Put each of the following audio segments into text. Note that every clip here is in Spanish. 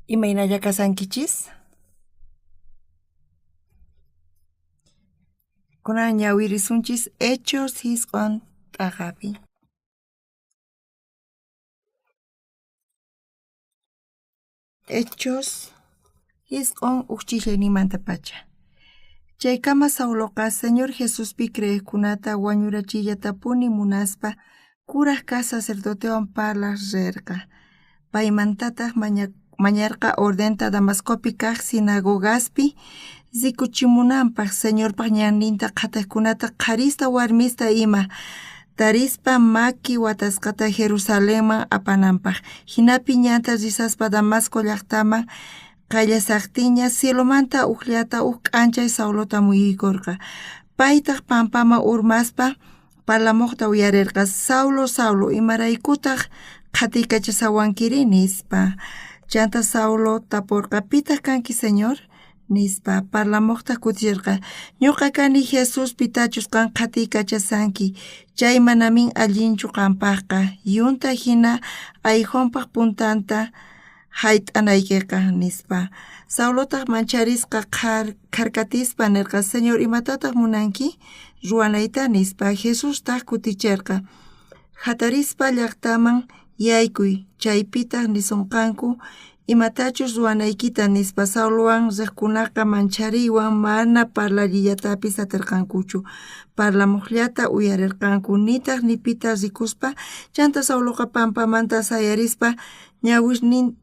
Imaynalla kasankichis? Kunan ñawirisunchis Hechos hisq'an t'aqapi. Hechos hisq'an uchchiyninmanta pacha. Chaykama Sauloqa Señor Jesuspi creeqkunata wañurachiyllata munaspa kuraqqa sacerdotewan parlaq rirqa. Paymantataq mañarqa ordenta Damascopi kaq sinagogaspi zikuchimunanpaq Señorpaq ñanninta qhatiqkunata qharista warmista ima tarispa maki watasqata Jerusalenman apananpaq. Hinapi ñanta risaspa Damasco llaqtaman qallasaqtiña cielomanta uqllata k'anchay Saulota muyuykurqa. Paytaq pampaman urmaspa parlamuqta uyarirqa. Saulo, Saulo, imaraykutaq qhatikkachasawankiri nispa. Chanta Saulo tapurqa pitaq kanki Señor nispa parlamuqta kutirqa. Ñuqa kani Jesus pitachus qan qhatikkachasanki. Chay manamin allinchu qampaqqa. Yunta hina ayhunpaq puntanta hayt'anaykiqa nispa. Saulotaq mancharisqa qarkatispa nirqa Señor imatataq munanki ruwanayta nispa. Jesustaq kutichirqa. Hatarispa llaqtaman yaykuy chaypitaq nisunqanku imatachus ruwanaykita nispa. Saulowan riqkunaqa manchariywan mana parlallillatapis atirqankuchu. Parlamuqllata uyarirqanku nitaq nipita rikuspa chanta Sauloqa pampamanta sayarispa ñawirninta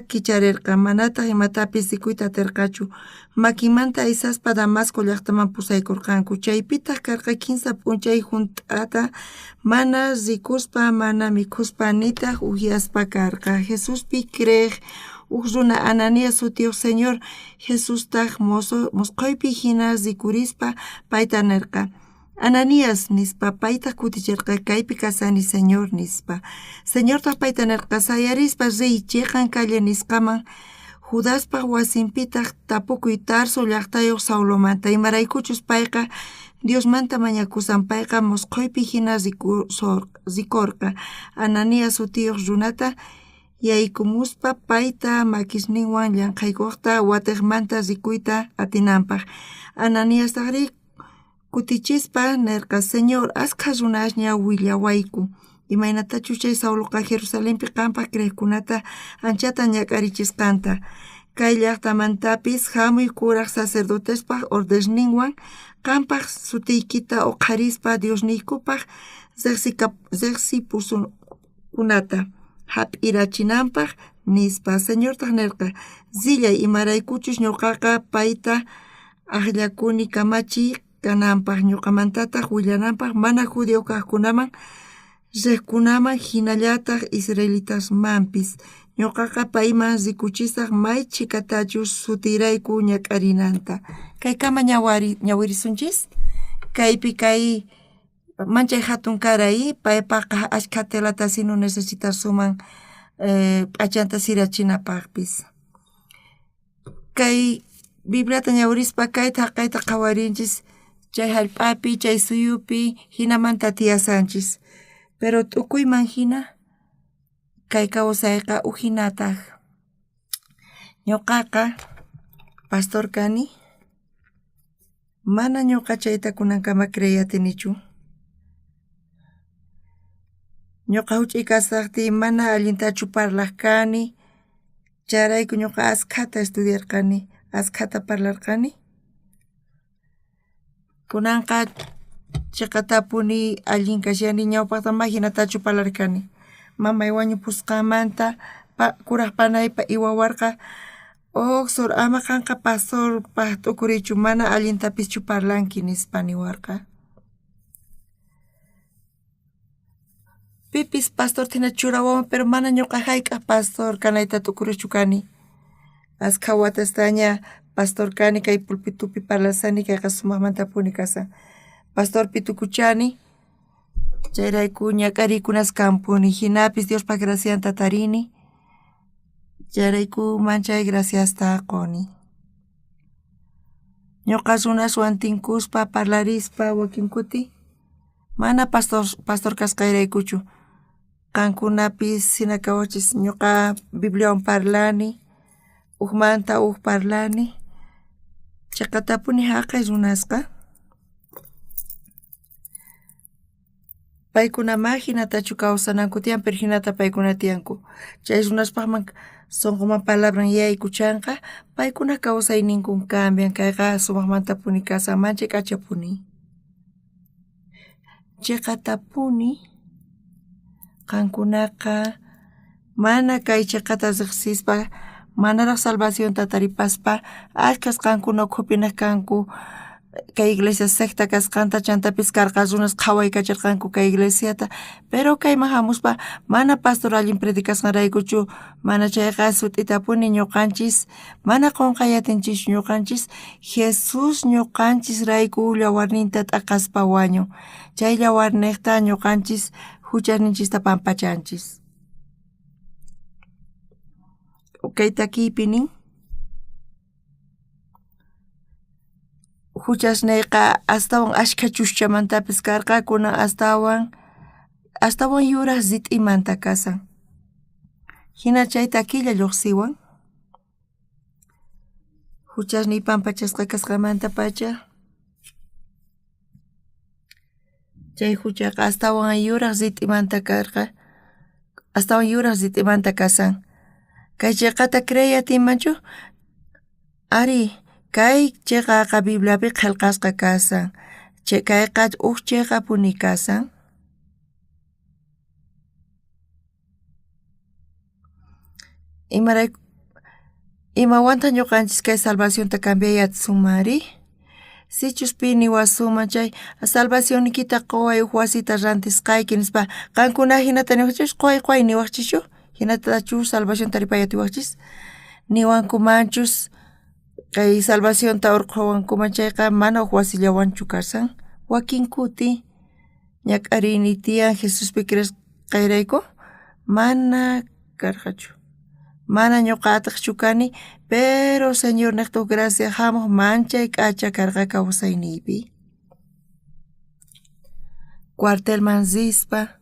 kicharirqa. Manataq imatapis rikuyta atirqachu. Makimanta aysaspa Damasco llaqtaman pusaykurqanku. Chaypitaq karqa kimsa p'unchay hunt'ata mana rikuspa mana mikhuspa nitaq upiaspa karqa. Jesuspi creeq runa Ananías sutiyuq Señor Jesustaq musquypi hina rikurispa payta nirqa. Ananías nispa paytaq kutichirqa kaypi kasani Señor nispa. Señortaq payta nirqa sayarispa riy chiqan calle nisqaman Judaspaq wasinpitaq tapukuy Tarso llaqtayuq Saulomanta. Imaraykuchus payqa Diosmanta mañakusan payqa musquypi hina rikurqa. Ananías sutiyuq runata yaykumuspa payta makisninwan llamqaykuqta watiqmanta rikuyta atinanpaq. Ananíastaqri kutichispa nirqa Señor asqa runashña willawayku. Imaynatachus chay Sauloqa Jerusalenpi qampaq creeqkunata anchata ñak'arichisqanta. Kay llaqtamantapis hamuy kuraq sacerdotespaq ordezninwan qampaq sutiykita huqarispa Diosniykupaq riqsipusunkunata hap'irachinanpaq nispa. Señortaq nirqa zillay imaraykuchus ñuqaqa payta aqllakuni kamachiy kananpaq ñuqamantataq willananpaq mana judío kaqkunaman riqkunaman hinallataq israelitasmanpis. Ñuqaqa payman rikuchisaq may chikatachus sutirayku ñak'arinanta. Kaykama ñawirisunchis kaypi kay manchay hatun karay paypaqa ashka telata sino necesitasuman p'achanta sirachinapaqpis. Kay Bibliata ñawirispa kayta haqayta qawarinchis chay hallp'api chay suyupi hinamanta tiyasanchis. Pero t'ukuyman hina kay kawsayqa uhinataq. Ñuqaqa pastor kani. Mana ñuqa chayta kunankama creyatinichu. Ñuqa huch'uy kasaqti mana allintachu parlaq kani. Charayku ñuqa askhata estudiarqani, askhata parlarqani. Kunanqa chiqatapuni allin kashani ñawpaqta mahinatachu parlarkani. Mamay wañupusqamanta kuraq panaypa iwawarqa Oxor ama qanqa pastorpaq t'ukurichu mana allintapischu parlanki nispa niwarqa. Pipis pastor tina churawawan pero mana ñuqa hayk'aq pastor kanayta t'ukurichu kani. Askha watastaña pastor kani kay pulpitupi parlasani kayqa sumaqmanta puni kasan. Pastorpi tukuchani chayrayku ñak'arikunasqanpuni hinapis Diospaq gracianta tarini. Chayrayku manchay graciasta quni. Ñuqa runaswan tinkuspa parlarispa wakin kuti mana pastor kasqayraykuchu. Qankunapis hina kawachis ñuqa Bibliawan parlani, ukmanta uk parlani, chayqa tapuni haqay runasqa. Paykunama hinatachu kawsananku tiyan, pero hinata paykuna tiyanku. Chay runaspaqman sunqunman palabran yaykuchanqa, paykuna kawsayninkun cambian, kayqa sumaqmantapuni kashan chay k'achapuni. Chayqa tapuni qankunaqa mana kay chayqata riqsispa, manaraq salvacionta taripaspa, ashkhas qankuna ukhupina kanku kay iglesia secta kasqanta chantapis karqa runas qhawaykacharqanku kay iglesiata, pero kayman hamuspa mana pastor allin predikasqanraykuchu mana chayqa sut'itapuni ñuqanchis mana qunqayatinchis ñuqanchis Jesus ñuqanchisrayku yawarninta t'aqaspa wañun, chay yawarniqta ñuqanchis huchasninchista pampachanchis. Kay takiypi nin huchasniyqa astawan ashkha chushchamantapis karqa, kunan astawan yuraq zit'imanta kasan. Hina chay takilla lluqsiwan huchasniy pampachasqa kasqamanta pacha chay huchaqa astawan yuraq zit'imanta karqa, astawan yuraq zit'imanta kasan. Kay chayqata creyatinmanchu? Ari, kay chayqa Bibliapi qillqasqa kasan, chay kayqa chayqa puni kasan. Imawanta ñuqanchis kay salvacionta cambiayasunmari? Sichuspimi niwasuman chay salvacionnikita quway huk wasita rantisqayki nispa qankuna hinata niwaqchis quway niwaqchischu? Hinatachu salvación taripaya tiwaqchis? Niwankumanchus kay salvacionta urquwankuman chayqa mana huk wasillawanchu karsan, wakin kuti ñak'arini tiyan Jesuspi creesqayrayku mana karqachu. Mana ñuqataqchu kani, pero Señor niqtaq gracia hamuq manchay k'acha karqa kawsayniypi. Cuartelman rispa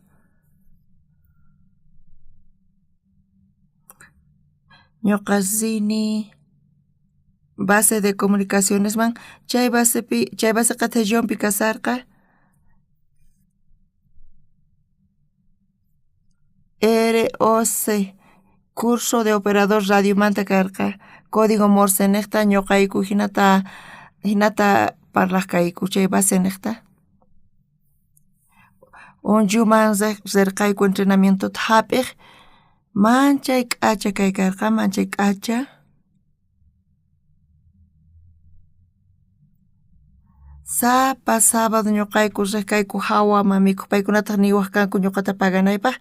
ñuqa rini base de comunicacionesman, chay baseqa Tellonpi kasarqa, ROC curso de operador radiomanta karqa, código Morse niqta ñuqayku hinata parlaqkayku chay base niqta. Unchuman rirqayku entrenamientoта hap'ik, manchay k'acha kay karqa, manchay k'acha. Sapa sábado ñuqayku riqkayku hawaman mikhuq, paykunataq niwaq kanku ñuqata paganaypaq,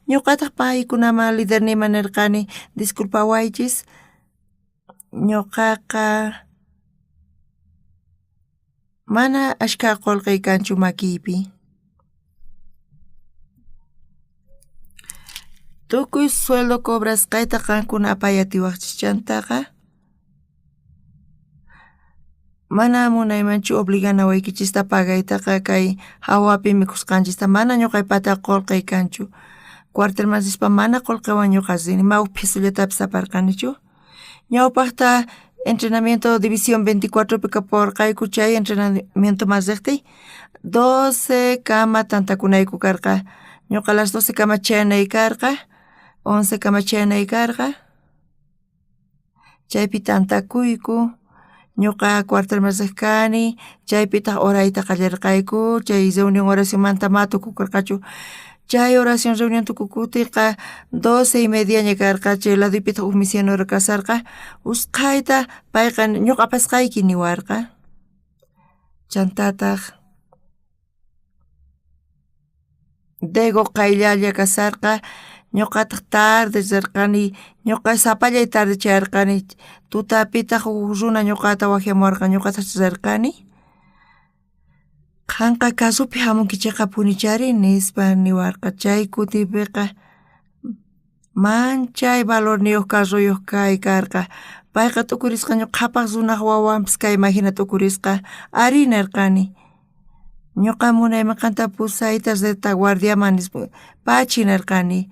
ñuqataq paykunaman liderniyman nirqani disculpawaychis, ñuqaqa mana ashkha qullqiy kanchu makiypi. Tukuy sueldo cobrasqayta qankuna apayatiwaqchis chantaqa mana munaymanchu obliganawaykichista pagaytaqa kay hawapi mikhusqanchista mana ñuqaypata qullqiy kanchu. Cuartelman rispa mana qullqiwan ñuqa rini, mawq pisullatapis aparqanichu. Ñawpaqta entrenamiento división 24pi kaporqayku, chay entrenamientoman riqt'iy 12 kama tantakunayku karqa, ñuqa las 12 kama chayanay karqa, 11 kama chayanay karqa, chaypi tantakuyku, ñuqa cuartelman riq chaypitaq horayta qallarqayku, chay reunión oracionmanta ma tukukurqachu. Chay oración reunión tukukutiqa 12:30 karqa, chay laduypitaq huk misionero kasarqa, usqhayta payqa ñuqa apasqayki niwarqa. Chantataq Dego qayllalla kasarqa, ñuqataq tarde rirqani, ñuqa sapallay tarde chayarqani, tutapitaq huk runa ñuqata wajiamuwarqa, ñuqataq rirqani. Qanqa kasupi hamunki chayqa punichari nispa niwarqa, chay kutipiqa manchay valorniyuq karruyuq kay karqa, payqa tukurisqa ñuqapas runaq wawanpis kayman hina tukurisqa ari nirqani. Ñuqa munaymanqanta pusayta retaguardiaman pachinarqani.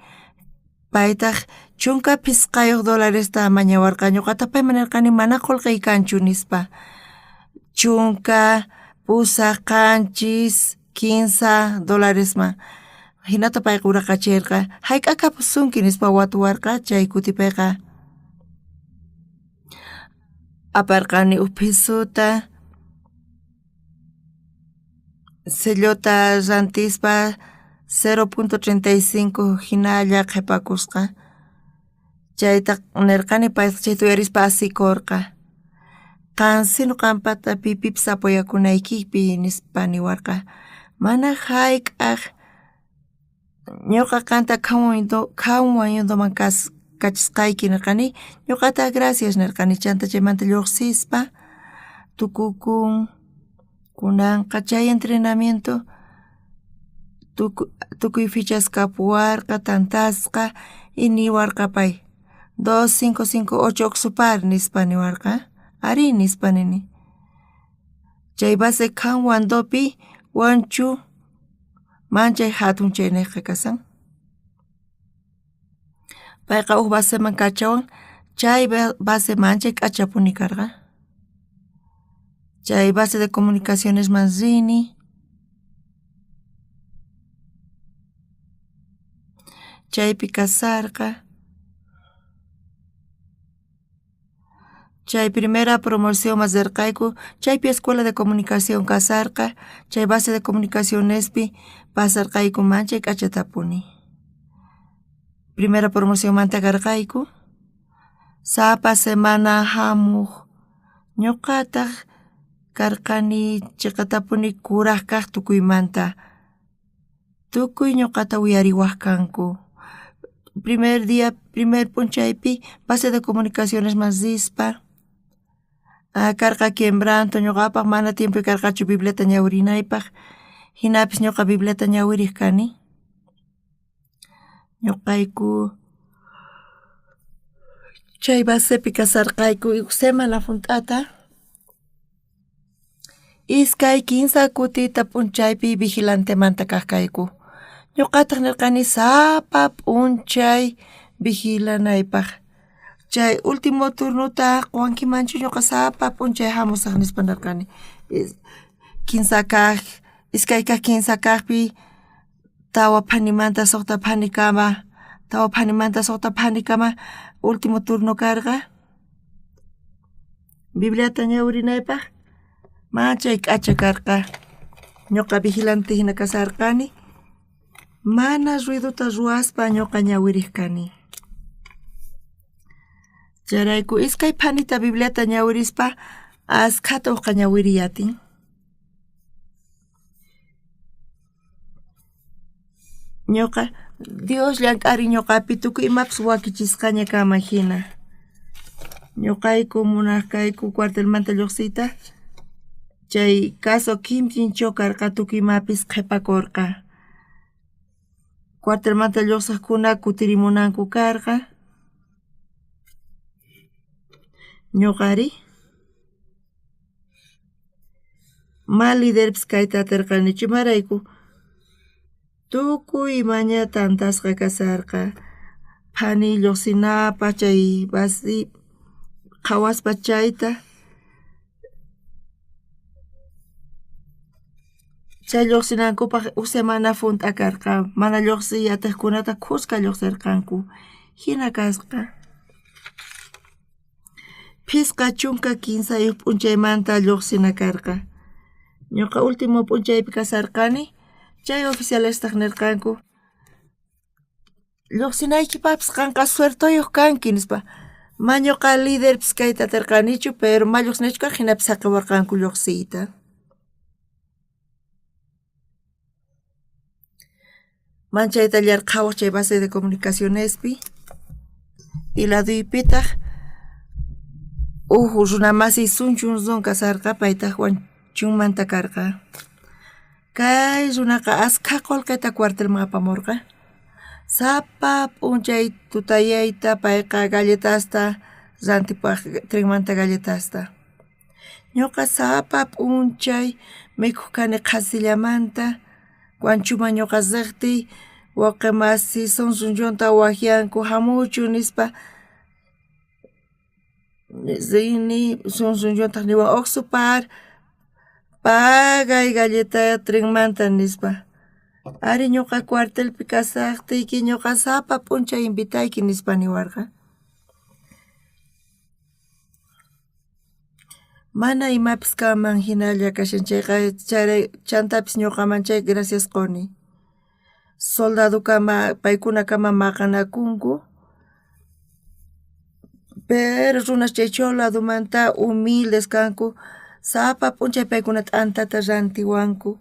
Paytaq chunka pisqayuq dolaresta mañawarqa ñuqata payman nirqani mana qullqiykanchu nispa. Chunka pusaq qanchis $15 hinata payqa uraqachirqa hayk'akapusunki nispa watuwarqa chay kutipayqa aparqani pisuta sellota rantispa 0.35 hinalla qhipakusqa chayta nirqani payqa chay tuyarispa asikurqa qansino qampata pipipas apoyakunaykipi nispa niwarqa mana hayk'aq ñuqa qanta qhawan kachisqayki nirqani ñuqata gracias nirqani chanta chaymanta lluqsispa tukukun kunanqa chay entrenamiento tukuy fichas kapuwarqa tantasqa y niwarqa pay 2558 ocsupar nispa niwarqa ari nispa nini chay base qanwandopi wanchu manchay hatun chayniqa kasan payqa baseman kachawan chay base manchay k'achapuni karqa chay base de comunicaciones man rini chaypi kasarqa chay primera promoción mazerqayku chaypi escuela de comunicación kasarqa chay base de comunicacionespi pasarqayku manchay k'achatapuni primera promoción manta karqayku sapa semana hamuq ñuqataq karqani chiqatapuni kuraq kaq tukuymanta tukuy ñuqata uyariwaq kanku primer punchaypi base de comunicaciones mazispa karqa Quembranto ñuqapaq mana tiempo karqachu bibliota ñawirinaypaq hinapis ñuqa bibliota ñawiriq kani ñuqayku chay basepi kasarqayku semana punt'ata iskay 15 kutita p'unchaypi vigilantemanta kaqkayku ñuqataq nirqani sapa p'unchay vigilanaypaq chay último turnuta quwankimanchu ñuqa sapa p'unchay hamusaq nispa nirqani 15 kaq iskay kaq 15 kaqpi tawa phanimanta suqta phanikama último turno karqa bibliata ñawirinaypaq manchay k'acha karqa ñuqa vigilante hina kasarqani mana ruiduta ruwaspa ñuqa ñawiriq kani chayrayku iskay phanita bibliata ñawirispa askhata uqqa ñawiriyatin ñuqa Dios llank'arin ñuqapi tukuy imapas wakichisqaña kama hina ñuqayku munarqayku cuartelmanta lluqsiyta chay caso kimchincho karqa tukuy imapis qhipakurqa cuartelmanta lluqsiqkuna kutirimunanku karqa ñuqari mal liderpis kayta atirqanichu imarayku tukuy imaña tantasqa kasarqa phani lluqsinapa chay basi qhawaspa chayta chay lluqsinankupaq semana funt'a karqa mana lluqsiyatiqkunata khusqa lluqsirqanku hina kasqa phisqa chunka 15 p'unchaymanta lluqsina karqa ñuqa último p'unchaypi kasarqani chay oficialestaq nirqanku lluqsinaykipapas qanqa suertuyuq kanki nispa ma ñuqa liderpis kayta atirqanichu pero ma lluqsinaychu kaq hinapis saqiwarqanku lluqsiyta manchayta llarqhawaq chay base de comunicacionespi iladuypitaq runa masiy sunchun kasarqa paytaq wanchunmanta karqa kay runaqa askha qullqita cuartelman apamurqa sapa p'unchay tutayayta payqa galletasta rantipaq trenmanta galletasta ñuqa sapa p'unchay mikhukani qasillamanta Guanchuma ñuqasaqti waqamasi sunsunllunta wajianku hamuchu nispa zini sunsunllunta niwan oxupar pagay galleta trenmanta nispa ari ñuqa cuartelpi kasaqtiyki ñuqa sapa p'uncha invitayki nispa niwarqa mana imapis kaman hinalla kashan chayqa chantapis ñuqaman chay gracias quni soldado kama paykuna kama maqanakunku pero runas chay choladumanta humildes kanku sapa p'unchay paykuna t'antata rantiwanku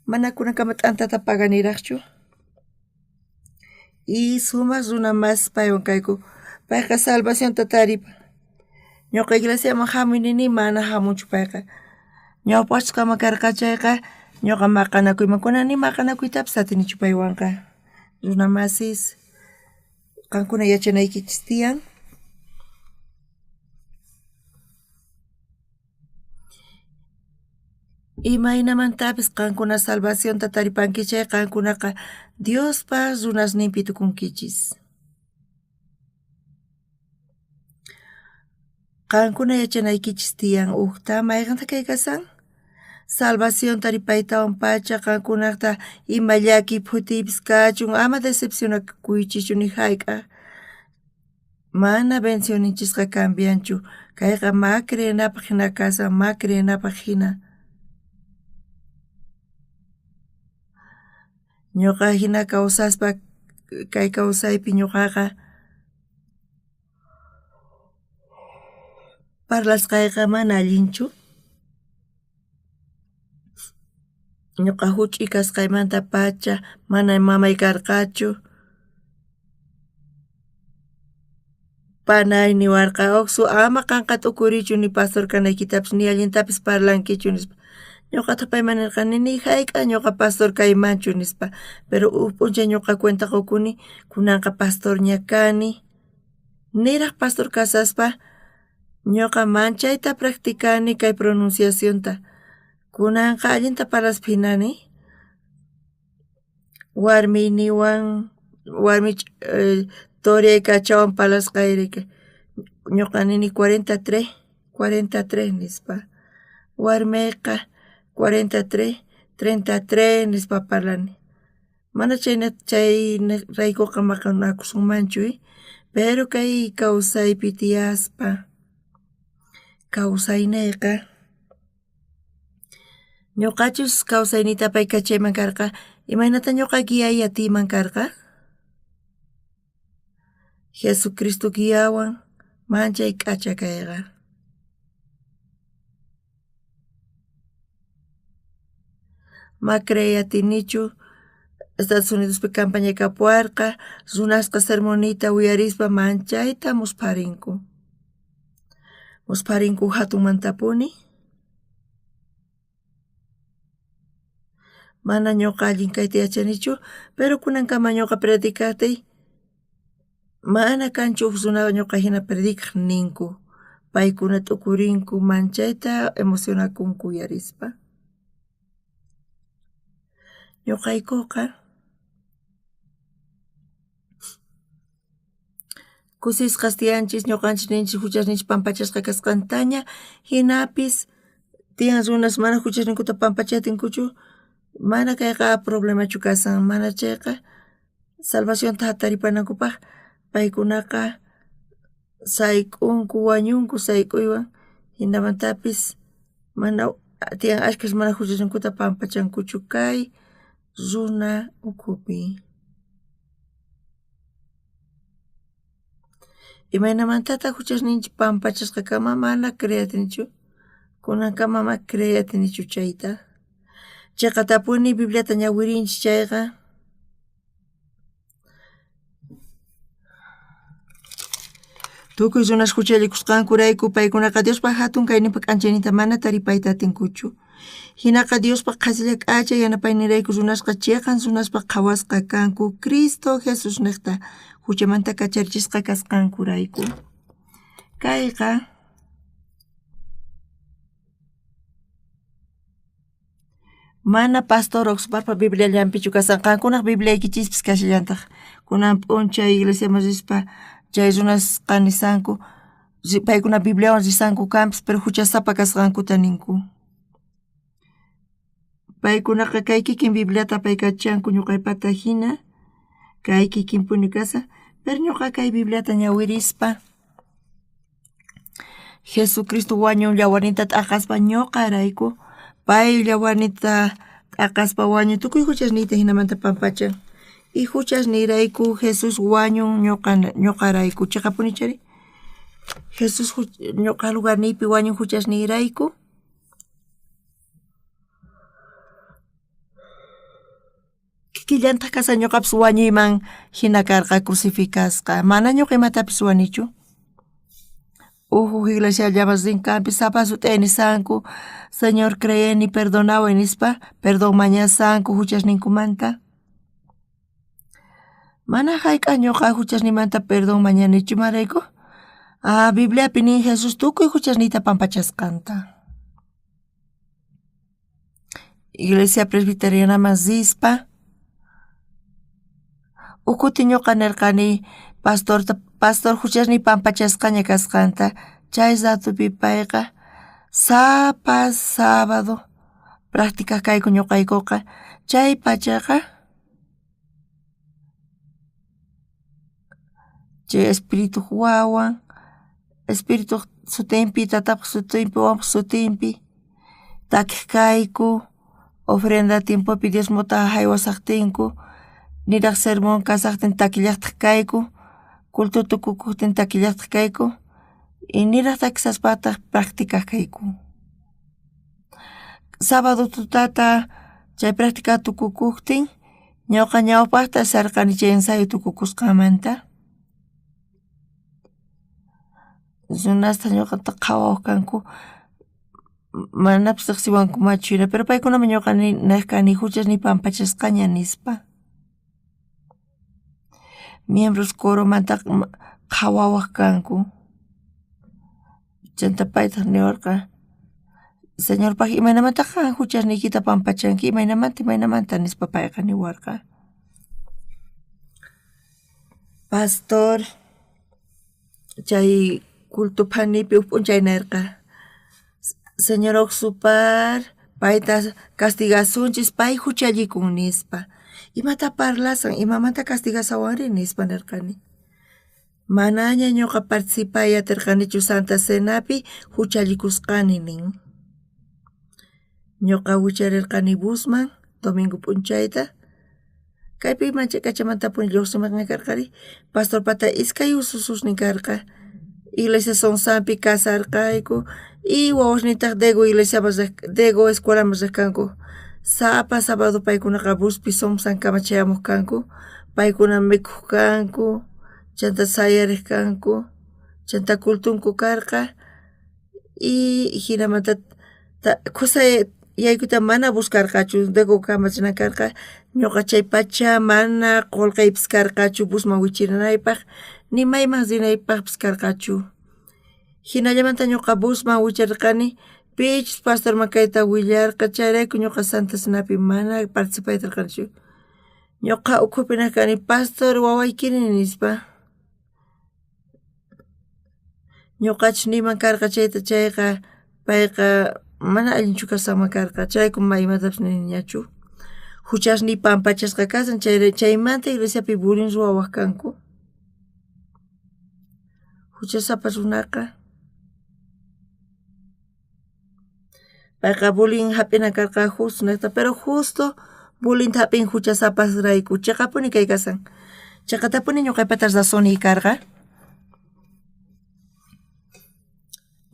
mana kunankama t'antata paganiraqchu y sumaq runa mas paywan kayku payqa salvacionta taripan ñuqa iglesiaman hamuy nini mana hamunchu payqa ñawpachus kama karqa chayqa ñuqa maqanakuyman kunani maqanakuytapas atinichu paywanqa runa masis qankuna yachanaykichis tiyan imaynamantapis qankuna salvacionta taripankichay qankunaqa Diospa runasninpi tukunkichis qankuna yachanaykichis tiyan uqta mayqanta kaykasan salvación taripaytawan pacha qankunaqta ima llaki phutipis kachun ama decepcionakuychischu ni hayk'a mana bendicionichisqa cambianchu kayqa ma creyanapaq hina kasan ma creyanapaq hina ñuqa hina kawsaspa kay kawsaypi ñuqaqa parlasqayqa mana allinchu ñuqa huch'uy kasqaymanta pacha mana mamay karqachu panay niwarqa oqsu ama qanqa t'ukurichu ni pastor kanaykitapish ni allintapis parlankichu nispa ñuqata payman nirqani ni hayk'a ñuqa pastor kaymanchu nispa pero p'unchay ñuqa cuenta qukuni kunanqa pastor ña kani niraq pastor kasaspa ñuqa manchayta practicani kay pronunciacionta kunanqa allinta parlaspa hinani warmiyniwan warmi turiaykachawan parlasqayrika ñuqa nini 43 nispa warmayqa 43 33 nispa parlani mana chay raykuqa maqanakusunmanchu pero kay kawsaypi tiyaspa kawsaynayqa ñuqachus kawsaynita payqa chayman karqa imaynata ñuqa guiaya tiyman karqa Jesucristo guiawan manchay k'acha kayqa ma creatinichu Estados Unidospi campaña kapuarqa runasqa sermonita uyarispa manchayta musparinku hatunmantapuni mana ñuqa allin kayta yachanichu pero kunankama ñuqa predicatay mana kanchu runa ñuqa hina predicaq ninku paykuna t'ukurinku manchayta emocionakunku uyarispa ñuqaykuqa kusisqas tiyanchis ñuqanchis ninchis huchasninchis pampachasqa kasqantaña hinapis tiyan runas mana huchasninkuta pampachatinkuchu mana kayqa problemachu kasan mana chayqa salvacionta hataripanakupaq paykunaqa sayk'unku wañunku sayk'uywan hinamantapis mana tiyan ashkhash mana huchasninkuta pampachankuchu kay runa ukhupi imaynamantata huchasninchik pampachasqakama mana creatinichu kunankama ma creatinichu chayta chayqa tapuni Bibliata ñawirinchik chayqa tukuy runas huchallikusqankurayku paykunaqa Diospa hatun kayninpa k'anchayninta mana taripayta atinkuchu hinaqa Diospa qhasilla k'acha yanapaynirayku runasqa chiqan runaspa qhawasqa kanku Cristo Jesus niqta huchamanta kacharichisqa kasqankurayku kayqa Mana pastor oxparpa Biblia llampichu kasan qankunaq Biblia kichispis kashallantaq kunan p'uncha iglesia rispa chay runas qanisanku paykuna Bibliawan risanku kanpis pero huchasapa kasqankuta ninku. Paykunaqa kay kikin Bibliata paykachanku ñuqaypata hina kay kikinpuni kasa pero ñuqa kay Bibliata ñawirispa Jesucristo wañun llawarnita t'aqaspa ñuqarayku pay llawarnita t'aqaspa wañun tukuy huchasniyta hinamanta pampachan y huchasnirayku Jesus wañun ñuqarayku chiqapunichari Jesus ñuqa lugarniypi wañun huchasnirayku kikillantaq kasa ñuqapis wañuyman hina karqa crucificasqa mana ñuqa imatapis wanichu iglesia llamas rinkanpi zapasu t'enisanku Señor creeni perdonaway nispa perdón mañasanku huchasninkumanta mana hayk'a ñuqa huchasnimanta perdón mañanichu marayku Bibliapi nin Jesus tukuy huchasniyta pampachasqanta Iglesia Presbiteriana Mazispa ukuti ñuqa nirqani pastor huchasniy pampachasqaña kasqanta chay ratupi payqa sapa sábado práctica kayku ñuqaykuqa chay pachaqa chay espiritu wawan espiritu sutinpi tataqa sutinpi wamaq sutinpi takiq kayku ofrenda tiempopi diezmota haywasaqtinku niraq sermón kasaqtin takillaqtaq kayku culto tukukuqtin takillaqtaq kayku y niraq takisaspataq practicaq kayku sábado tutata chay practica tukukuqtin ñuqa ñawpaqta sarqani chay ensayo tukukusqamanta runasta ñuqata qhawawaq kanku manapis riqsiwankumachu hina pero paykunami ñuqa niqkani huchasniy pampachasqaña nispa miembros coromanta qhawawaq kanku chanta paytaq niwarqa Señorpaq imaynamantaq huchasniykita pampachanki imaynamanta nispa payqa niwarqa pastor chay culto phanipi p'unchay nirqa Señor oqsupar payta castigasunchis pay huchallikun nispa imata parlasan imamanta castigasawanri nispa nirqani manaña ñuqa participayarqanichu Santa Cenapi huchallikusqani nin ñuqa wicharirqani busman domingo p'unchayta kaypi kachamantapuni lluqsimarqan karqari pastor pata iskay ususnin karqa iglesia Sonsampi casarqayku y wawasnitaq Dego iglesiapas Dego escuelamas riqkanku sapa sábado paykunaqa buspi Sonsan kamachayamuq kanku paykuna mikuq kanku chanta sayariq kanku chanta cultunku karqa y hinamanta qusay yaykuta mana buscarqachu Dego kamachana karqa ñuqa chay pacha mana qullqiypis karqachu busman wichiranaypaq ni mayman rinaypaqpis karqachu hinallamanta ñuqa busman wicharirqani pichis pastorman kayta willarqa chayrayku ñuqa Santa Cenapi mana participaytarqanichu ñuqa ukhupi kani pastor wawaykiri nispa ñuqachus niman karqa chayqa payqa mana allinchu kasaqman karqa chayrayku imatapis niniñachu huchasniy pampachasqa kasan chaymanta iglesiapi bulin ruwawaq kanku huchasapa runaqa payqa bulin hap'ina karqa justo nirqta pero justo bulinta hap'in huchasapas rayku chiqapuni kay kasan chiqatapuni ñuqaypatas razoni karqa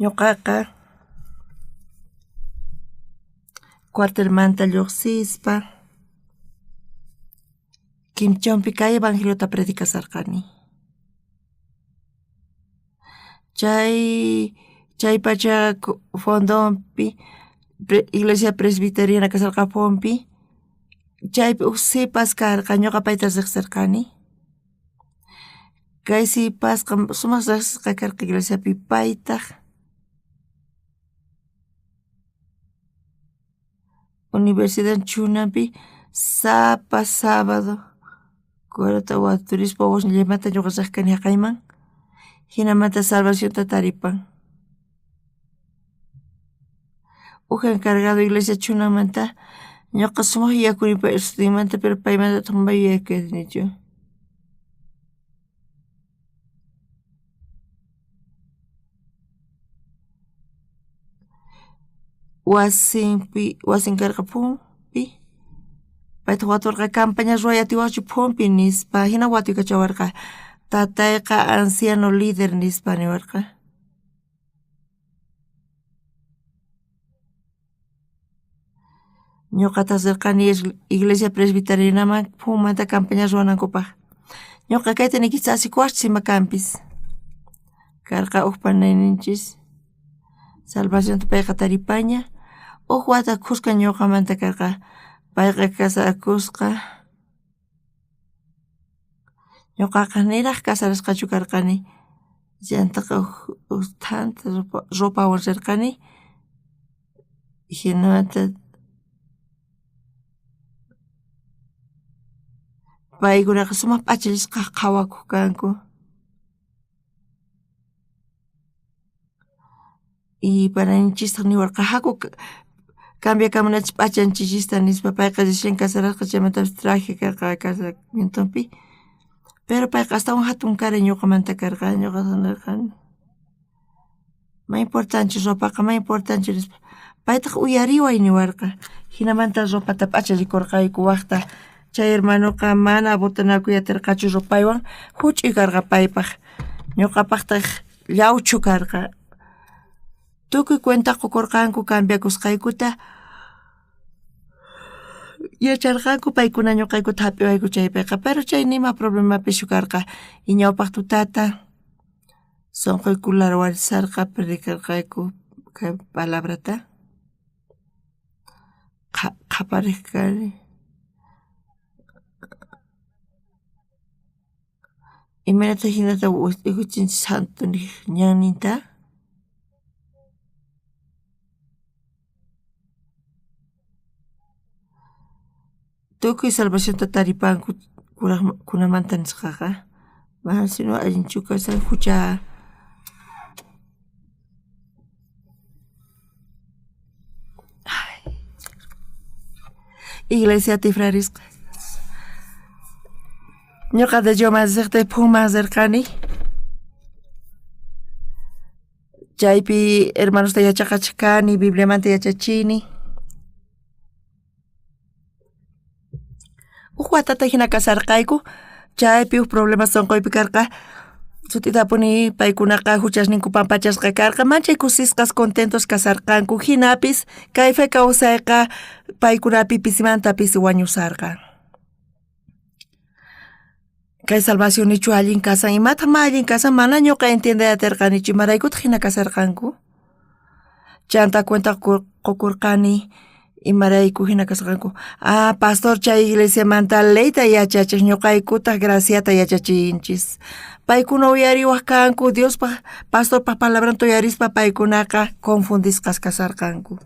ñuqaqa cuartelmanta lluqsispa Kimchonpi kay evangeliota predicasarqani chay pacha fondonpi iglesia presbiteriana kasarqapunpi chaypi sipas karqa ñuqa payta riqsirqani kay sipasqa sumaq riqsisqa karqa iglesiapi paytaq Universidad Chunampi sapa sábado kurata waturispa washllamanta ñuqasaq haqayman hinamanta salvacionta taripan. Uja encargado iglesia Chunamanta ñuqa sumaq yakunipa estudiamanta pero paymanta mayuyakanichu. Wasin karqa phumpi payta waturqa campaña ruayatiwaqchu phumpi nispa hina watuykachawarqa tatayqa anciano líder nispa niwarqa. Ñuqatas rirqani iglesia presbiterianaman phumanta campaña ruwanankupaq. Ñuqa kayta nikita asikuwarchu simakanpis. Karqa uq panayninchis salvacionta payqa taripaña. Uq wata kushka ñuqamanta karqa payqa casarakusqa. Ñuqaqa niraq casarasqachu karqani. Llantaqa thanta ropawan rirqani. Hinata paykunaqa sumaq p'achalisqa qhawakuq kanku. Y panayninchisaq niwarqa haku cambiakamunachis p'achanchillista nispa payqa recién casarasqa chaymantapas traje karqa casamientopi. Pero payqa astawan hatun kari ñuqamanta karqa ñuqa nirqani. Ma importanchu ropaqa ma importanchu nispa. Paytaq uyariway niwarqa. Hinamanta ropata p'acharikurqayku waqta. Chay hermanoqa mana botanakuyatirqachu ropaywan huch'uy karqa paypaq. Ñuqapaqtaq llawchu karqa. Tukuy cuenta qukurqanku cambiakusqaykuta yacharqanku paykuna ñuqaykuta hap'iwayku chaypiqa pero chay nima problemapischu karqa y ñawpaq tutata sunquykular warisarqa rikarqayku kay palabrata qhapariq kani. Imanata hinata wasikustinchis santu ñanninta tukuy salvacionta taripanku kunamanta nisqaqa sino allinchu kashan hucha iglesia tifrarisqa ñuqa de Yomasaqta Puma rirqani chaypi hermanosta yachaqachikani Bibliamanta yachachini. Uq watata hina kasarqayku chaypi uq problemas sunquypi karqa sutitapuni paykunaqa huchasninku pampachasqa karqa manchay kusisqas contentos kasarqanku hinapis kayfa kawsayqa paykunapipis imantapis wañusarqa. Kay salvación nichu allin kasan imata ma allin kasan mana ñuqa entendeyatirqanichu imaraykutaq hina kasarqanku. Chanta cuenta qukurqani imarayku hina kasarqanku. Pastor chay iglesiamanta leyta yachachiq ñuqaykutaq graciata yachachinchis. Paykuna uyariwaq kanku Diospaq pastorpaq palabranta uyarispa paykunaqa confundisqas kasarqanku.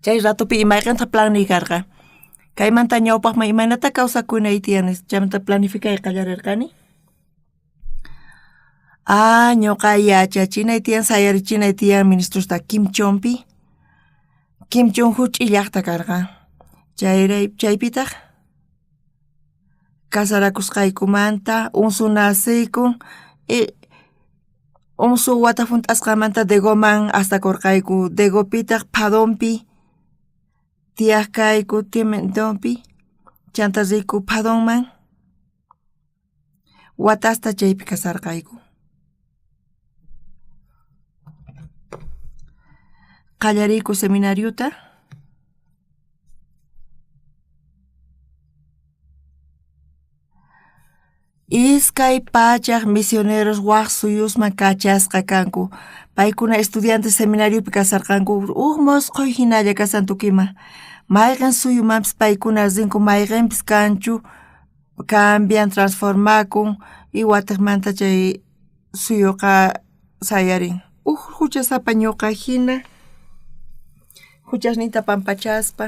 Chay ratupi imayqantaq planni karqa. Kaymanta ñawpaqma imaynata kawsakunay tiyan chaymanta planificay qallarirqani. Ñuqa yachachinay tiyan sayarichinay tiyan ministrosta Kimchonpi. Kimchon huch'uy llaqta karqa. Chaypitaq casarakusqaykumanta unsu nasiyku unsu wata funt'asqamanta Degoman hasta kurqayku Degopitaq Padonpi tiyaqkayku Timentonpi chanta riku Padonman watasta chaypi kasarqayku. Qallariyku seminariuta iskay pachaq misioneros waq suyusman kachasqa kanku. Paykuna estudiantes seminariopi kasarqanku uq mosqoy hinalla kasan tukima. Mayqan suyumanpis paykuna rinku mayqanpis kanchu cambian transformakun y wataqmanta chay suyuqa sayarin huchasapa ñuqa hina huchasnita pampachaspa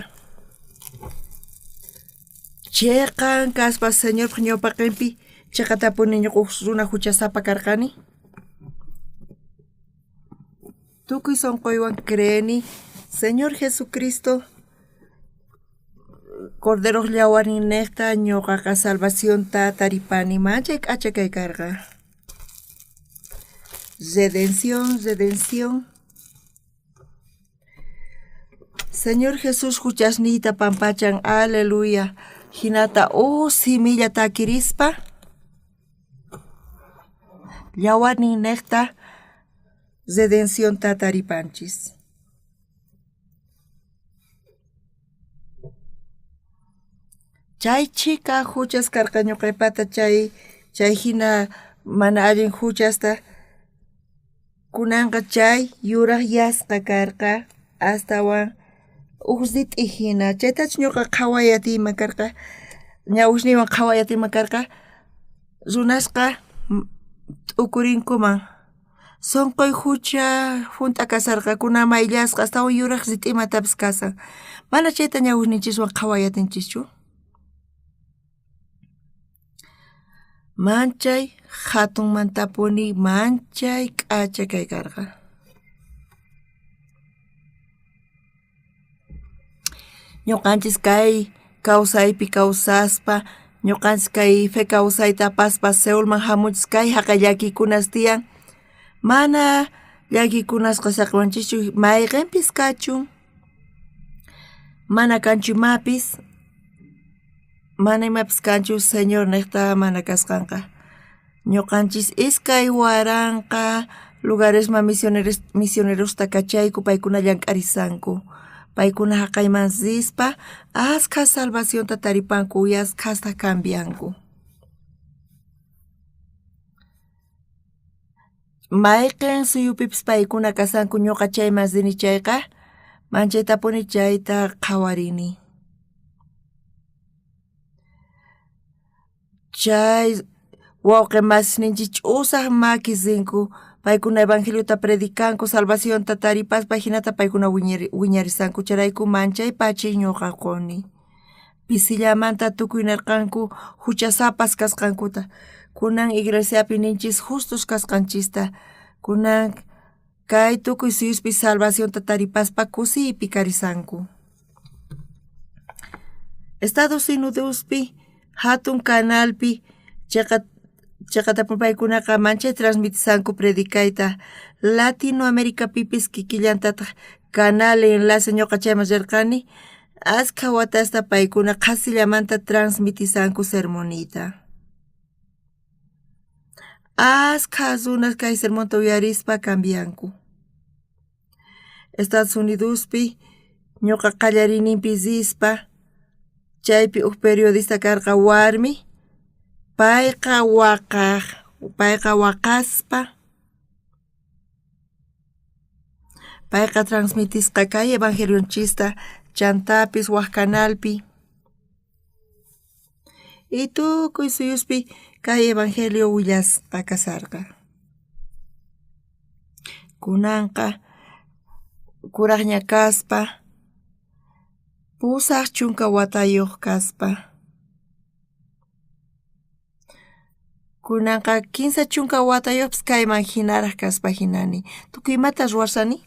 chayqa kaspa señor ñawpaqinpi chayqa tapuni ñuqa runa huchasapa karqani tukuy sonquywan creeni Señor Jesucristo Cordero llawarinekta ñuqaqa salvacionta taripani manchay k'acha kay karqa redención Señor Jesús huchasniyta pampachan aleluya hinata similla takirispa llawarninekta redencionta taripanchis chay chika huchas karqa ñuqaipata chay hina mana allin huchasta kunanqa chay yuraq yasqa karqa astawan uqsit'i hina chaytach ñuqa qhawayatima karqa ñawishniwan qhawayatima karqa runasqa t'ukurinkuman sonqoy hucha junta kasarqa kuna mayllasqa astawan yuraq rit'imatapis kasan mana chayta ñawishninchiswan qhawayatinchischu manchay hatunmantapuni manchay k'acha kay karqa ñuqanchis kay kawsaypi kawsaspa ñuqanchis kay fe kawsayta paspas Seulman hamunchis kay haqa llakikunas tiyan mana llakikunasqa saqwanchischu mayqinpis kachun mana kanchu imapis mana imapis kanchu señor niqta mana kasqanqa ñuqanchis iskay waranqa lugaresman misionerosta kachayku paykuna llank'arisanku paykuna haqayman sispa askha salvacionta taripanku yaskasta cambianku mayqin suyupipis paykuna kasanku ñuqa chayman sini chayqa manchaytapuni chayta qhawarini chay wawqi masninchis ch'usaq maki sinku paykuna evangeliota predicanku salvacionta taripaspa hinata paykuna wiñarisanku charayku manchay pachiy ñuqaquni pisillamanta tukuy nirqanku huchasapas kasqankuta kunan iglesiapi ninchis justos kasqanchista kunan kay tukuy suyuspi salvacionta taripaspa kusiypi karisanku Estados Unidospi hatun canalpi chaqatapun paykunaqa manchay transmitisanku predikayta Latinoamérica pipis kikillantata canal enlace ñuqa chayman rirqani askha watasta paykuna qasillamanta transmitisanku sermonita askha runas kay sermonta uyarispa cambianku Estados Unidospi ñuqa qallarininpi sispa chaypi periodista karqa warmi payqa waqaspa payqa transmitisqa kay evangelionchista chantapis waq canalpi y tukuy suyuspi kay evangelio willasqa kasarqa kunanqa kuraqña kaspa pusaq chunka watayuq kaspa kunanqa kinsa chunka watayuqpis kayman hinaraq kaspa hinani tukuy imata ruwarsani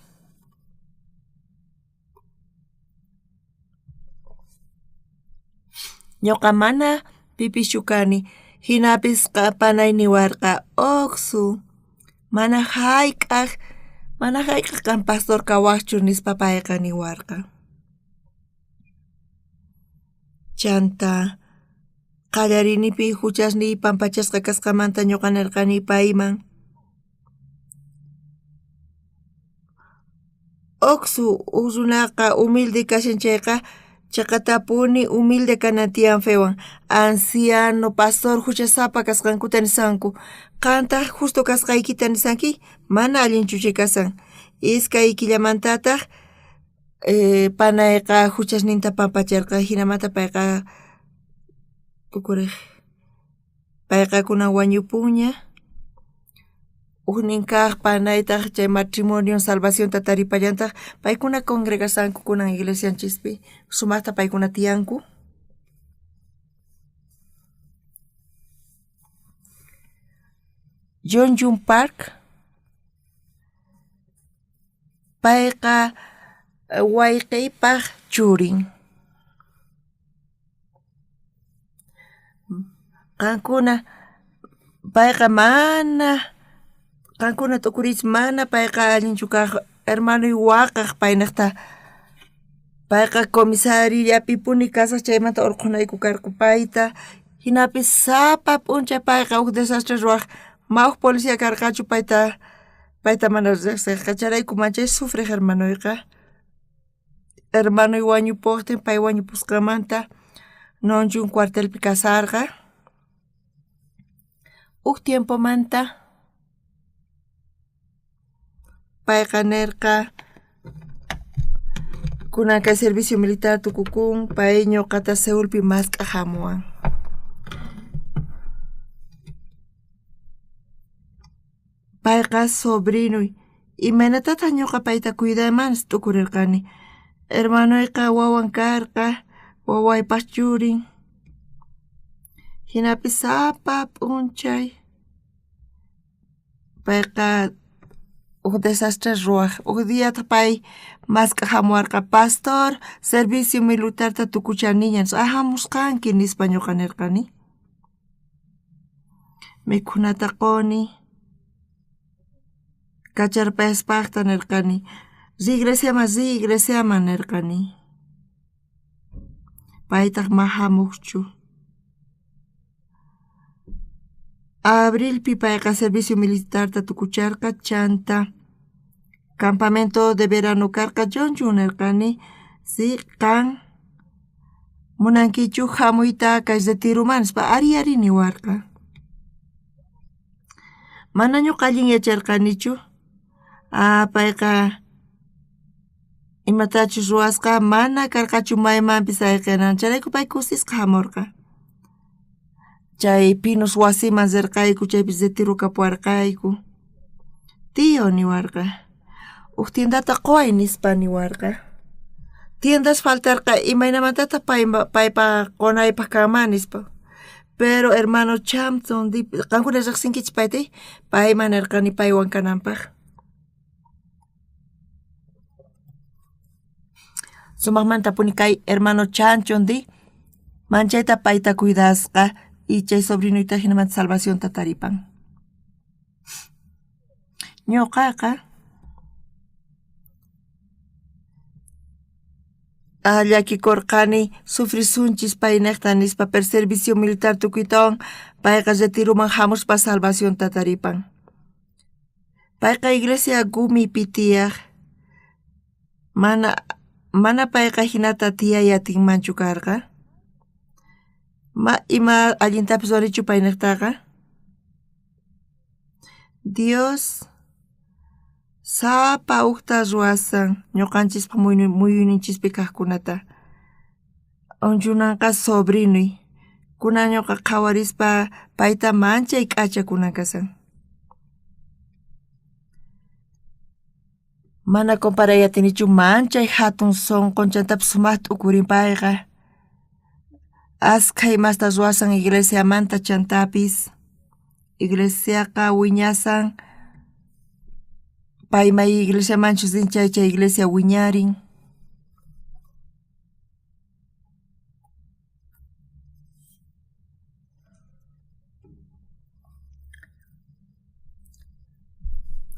ñuqa mana pipischu kani hinapis panay niwarqa oqsu mana hayk'aq kan pastor kawaqchu nispa payqa niwarqa chanta qallarinipi huchasniy pampachasqa kasqamanta ñuqa nirqani payman oqsu runaqa humilde kashan chayqa chaqatapuni humilde kanatiyan fewan anciano pastor huchasapa kasqankuta nisanku qanta justo kasqaykita nisanki mana allinchu chay kasan iskay killamantataq panayqa huchasninta pampacharqa hinamanta payqa tukuriq payqa kunan wañupunña Uhninkaq panaytaq chay matrimonio salvación tataripallantaq paykuna congregasanku kunan iglesianchispi sumaqta paykuna tiyanku. Yeonjun Park payqa wayqiypaq churin. Qankuna payqa mana qankuna tukuris mana payqa allinchu kaq hermanoy waqaq paynaqta payqa comisarillapi kasaq chaymanta urqunayku karqu payta hinapi sapa p'uncha payqa huk desastre ruwaq mawq policía karqachu payta mana riqsiyqa charayku manchay sufriq hermanoyqa hermanoy wañupuqtin pay wañupusqamanta Nonjun cuartelpi kasarqa huk tiempomanta payqa nirqa kunan kay servicio militar tukukun pay ñuqata Seulpi maskh'a hamuwan. Payqa sobrinoy imaynatataq ñuqa payta cuidaymanas tukurirqani. Hermanoyqa wawan karqa wawaypaq churin hinapi sapa p'unchay payqa huk desastre ruwaq huk diyata pay maskh'a hamuwarqa pastor servicio militarta tukuchaniña hamusqanki nispa ñuqa nirqani. Mikhunata quni kacharpayaspaqta nirqani iglesiaman nirqani paytaq mahamuqchu. Abrilpi payqa servicio militarta tukucharqa chanta campamento de verano karqa Yeonjun nirqani qan munankichu hamuyta kay retiruman nispa ari niwarqa. Mana ñuqa allin yacharqanichu payqa imatachus ruwasqa mana karqachu maymanpis ayqinan charayku pay kusisqa hamurqa. Chay Pinos wasiman zirqayku chaypis retiro kapuwarqayku. Tío niwarqa. Huk tiendata quway nispa niwarqa. Tiendas faltarqa imaynamantataq paypa qunaypaq kanman nispa. Pero hermano Chamson qankuna riqsinkichis paytay payman nirqani paywan kananpaq. Sumaqmanta puni kay hermano Chanchon manchayta payta cuidasqa y chay sobrinuyta hinamanta salvacionta taripan. Ñuqaqa llakikurqani sufrisunchis pay niqta nispa per servicio militar tukuytawan payqa retiruman hamuspa salvacionta taripan. Payqa iglesia Gumipi tiyaq mana payqa hinata tiyayatinmanchu karqa. Ima allintapis warichu pay niqtaqa. Dios sapa hukta ruwasan ñuqanchispa muyuyninchispi kaqkunata. Unchunanqa sobrinoy kunan ñuqa qhawarispa payta manchay k'acha kunan kasan. Mana comparayatinichu manchay hatun sonqonchantapis sumaqta ukurin payqa. Askhay masta ruwasan iglesiamanta chantapis. Iglesiaqa wiñasan pay may iglesiamanchus chay iglesia wiñarin.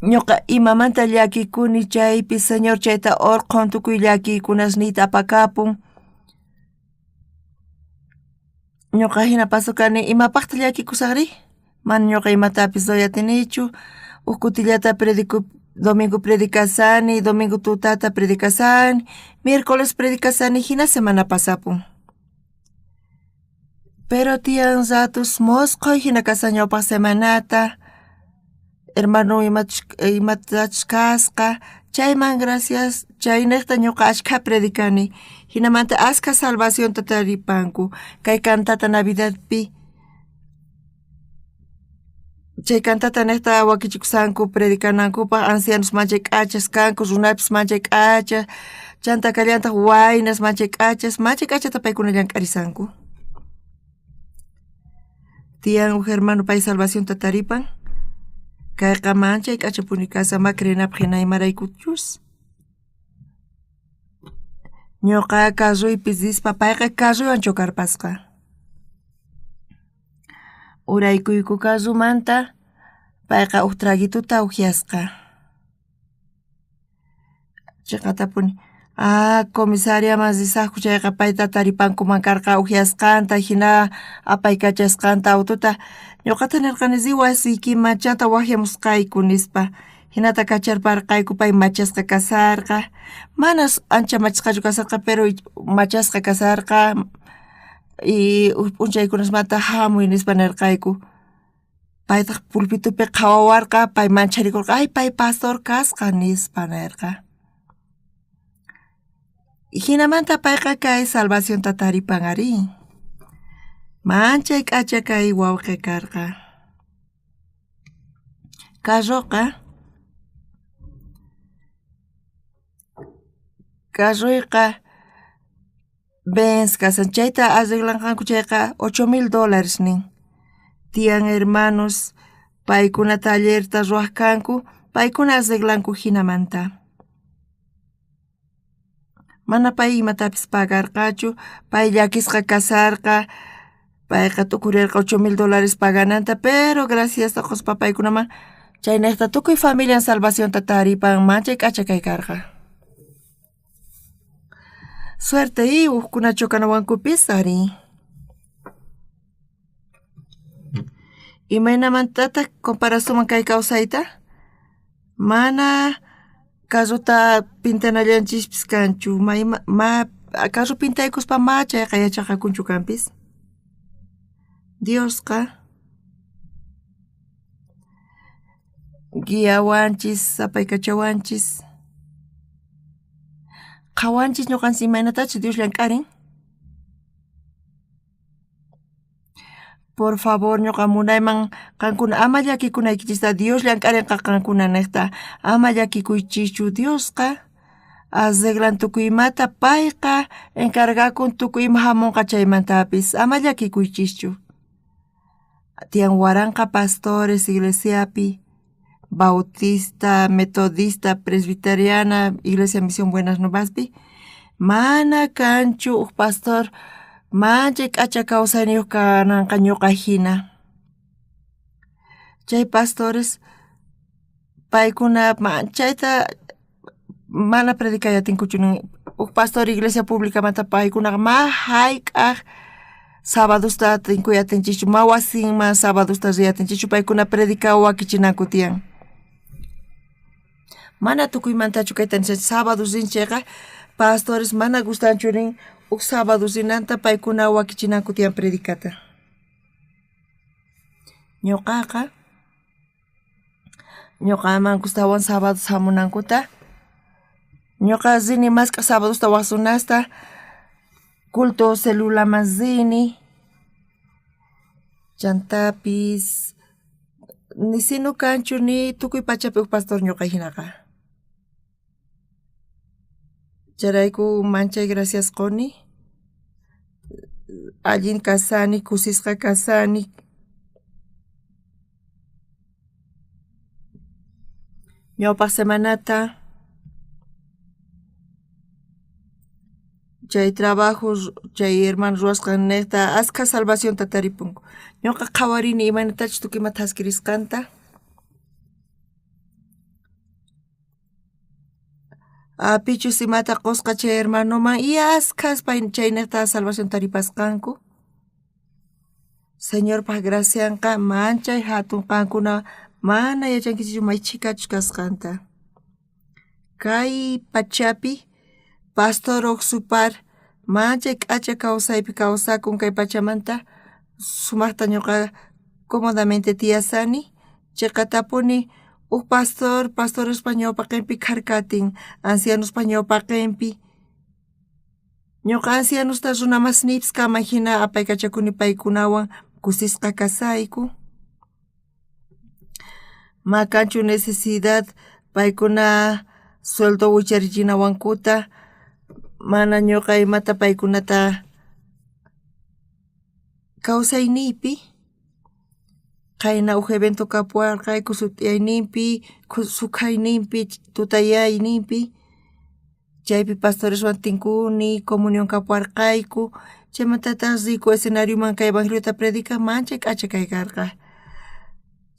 Ñuqa imamanta llakikuni chaypi señor chayta urqun tukuy llakiykunasniyta apakapun. Ñuqa hina pasukani imapaqta llakikusaqri? Mana ñuqa imatapis doyatinichu. Huk kutillata domingo predikasani, domingo tutata predikasani, miércoles predikasani hina semana pasapun. Pero tiyan ratos mosqoy hina kasan ñawpaq semanata. Hermano imatachus kasqa chayman gracias chaynaqta ñuqa ashkha predikani hinamanta askha salvacionta taripanku kay cantata Navidadpi chay cantata nesta wakichikusanku predicanankupa ancianos manchay k'achas kanku runapis manchay k'acha chanta kallantaq waynas manchay k'achata paykuna llank'arisanku tiyan hermano pay salvacionta taripan kayqa manchay k'achapuni kasa makrinapaq hina imaraykuchus ñuqa karruypis dispa payqa karruywan chokarpasqa uraykuyku karrumanta payqa huk traguituta upyasqa chayqa tapuni comisaria masisaqku chayqa payta taripankuman karqa upyasqanta hina apaykachasqanta autota ñuqata nirqani wasiykima chanta waqyamusqayku nispa hinata kacharparqayku pay machasqa kasarqa manas ancha machasqachu kasarqa pero machasqa kasarqa y p'unchaykunasmanta hamuy nispa nirqayku paytaq pulpitupi qhawawarqa pay mancharikurqa ay pay pastor kasqa nispa nirqa hinamanta payqa kay salvacionta taripan ari manchay k'acha kay wawqi karqa carruyqa Benz kasan chayta arreglanqanku chayqa $8,000 nin tiyan hermanos paykuna tallerta ruwaq kanku paykuna arreglanku hinamanta mana pay imatapis pagarqachu pay llakisqa kasarqa payqa tukurirqa $8,000 pagananta pero gracias a Dios papaykunaman chay niqta tukuy familia salvacionta taripan manchay k'acha kay karqa suerte y hukkunachu kanawankupis ari imaynamantataq comparacionman kay kawsayta mana carruta pintanallanchikpis kanchu carru pintaykuspa chayqa yachaqakunchu kanpis Diosqa guiawanchis apaykachawanchis qhawanchis ñuqanchis imaynatachu Dios llank'arin por favor ñuqa munayman qankuna ama llakikunaykichisqa Dios llank'arinqa qankuna niqta ama llakikuychischu Diosqa arreglan tukuy imata payqa encargakun tukuy ima hamunqa chaymantapis ama llakikuychischu tiyan waranqa pastores iglesiapi bautista, metodista, presbiteriana, Iglesia Misión Buenas Novaspi mana kanchu huk pastor manchay k'acha kawsayniyuq kananqa ñuqa hina chay pastores paykuna manchayta mana predicayatinkuchu huk pastor iglesia publicamanta paykunaqa ma hayk'aq sabadusta tinkuyatinchichu ma wasinman sabadusta riyatinchichu paykuna predicaw wakichinanku tiyan mana tukuymantachu kayta nishanchik sábado rinchayqa pastores mana gustanchu rin huk sábado rinanta paykuna wakichinanku tiyan predicata ñuqaman gustawan sábados hamunankuta ñuqa rini masqa sábadosta wasunasta culto celulaman rini chantapis ni sinu kanchu ni tukuy pachapi huk pastor ñuqa hinaqa charayku manchay gracias quni allin kasani kusisqa kasani ñawpaq semanata chay trabajo chay hermano ruwasqan niqta askha salvacionta taripunku ñuqa qhawarini imaynatachus tukuymanta haskirisqanta pichus imata qusqa chay hermanoman y askhas pay chay niqta salvación taripasqanku Señorpaq gracianqa manchay hatun qankuna mana yachankichu maychikachus kasqanta kay pachapi pastor oksupar manchay k'acha kawsaypi kawsakun kay pachamanta sumaqta ñuqa cómodamente tiyasani chayqa tapuni huk pastorespa ñawpaqinpi karkatin ancianospa ñawpaqinpi ñuqa ancianosta runa masinipis kaman hina apaykachakuni paykunawan kusisqa kasayku makanchu necesidad paykuna sueldo wicharichinawankuta mana ñuqa imata paykunata kawsayniypi qayna uj evento kapuwarqayku sut'iyayninpi sukhayninpi tutayayninpi chaypi pastoreswan tinkuni comunión kapuwarqayku chaymantatas riku escenarioman kay evangeliota predikaq manchay k'acha kaykarqa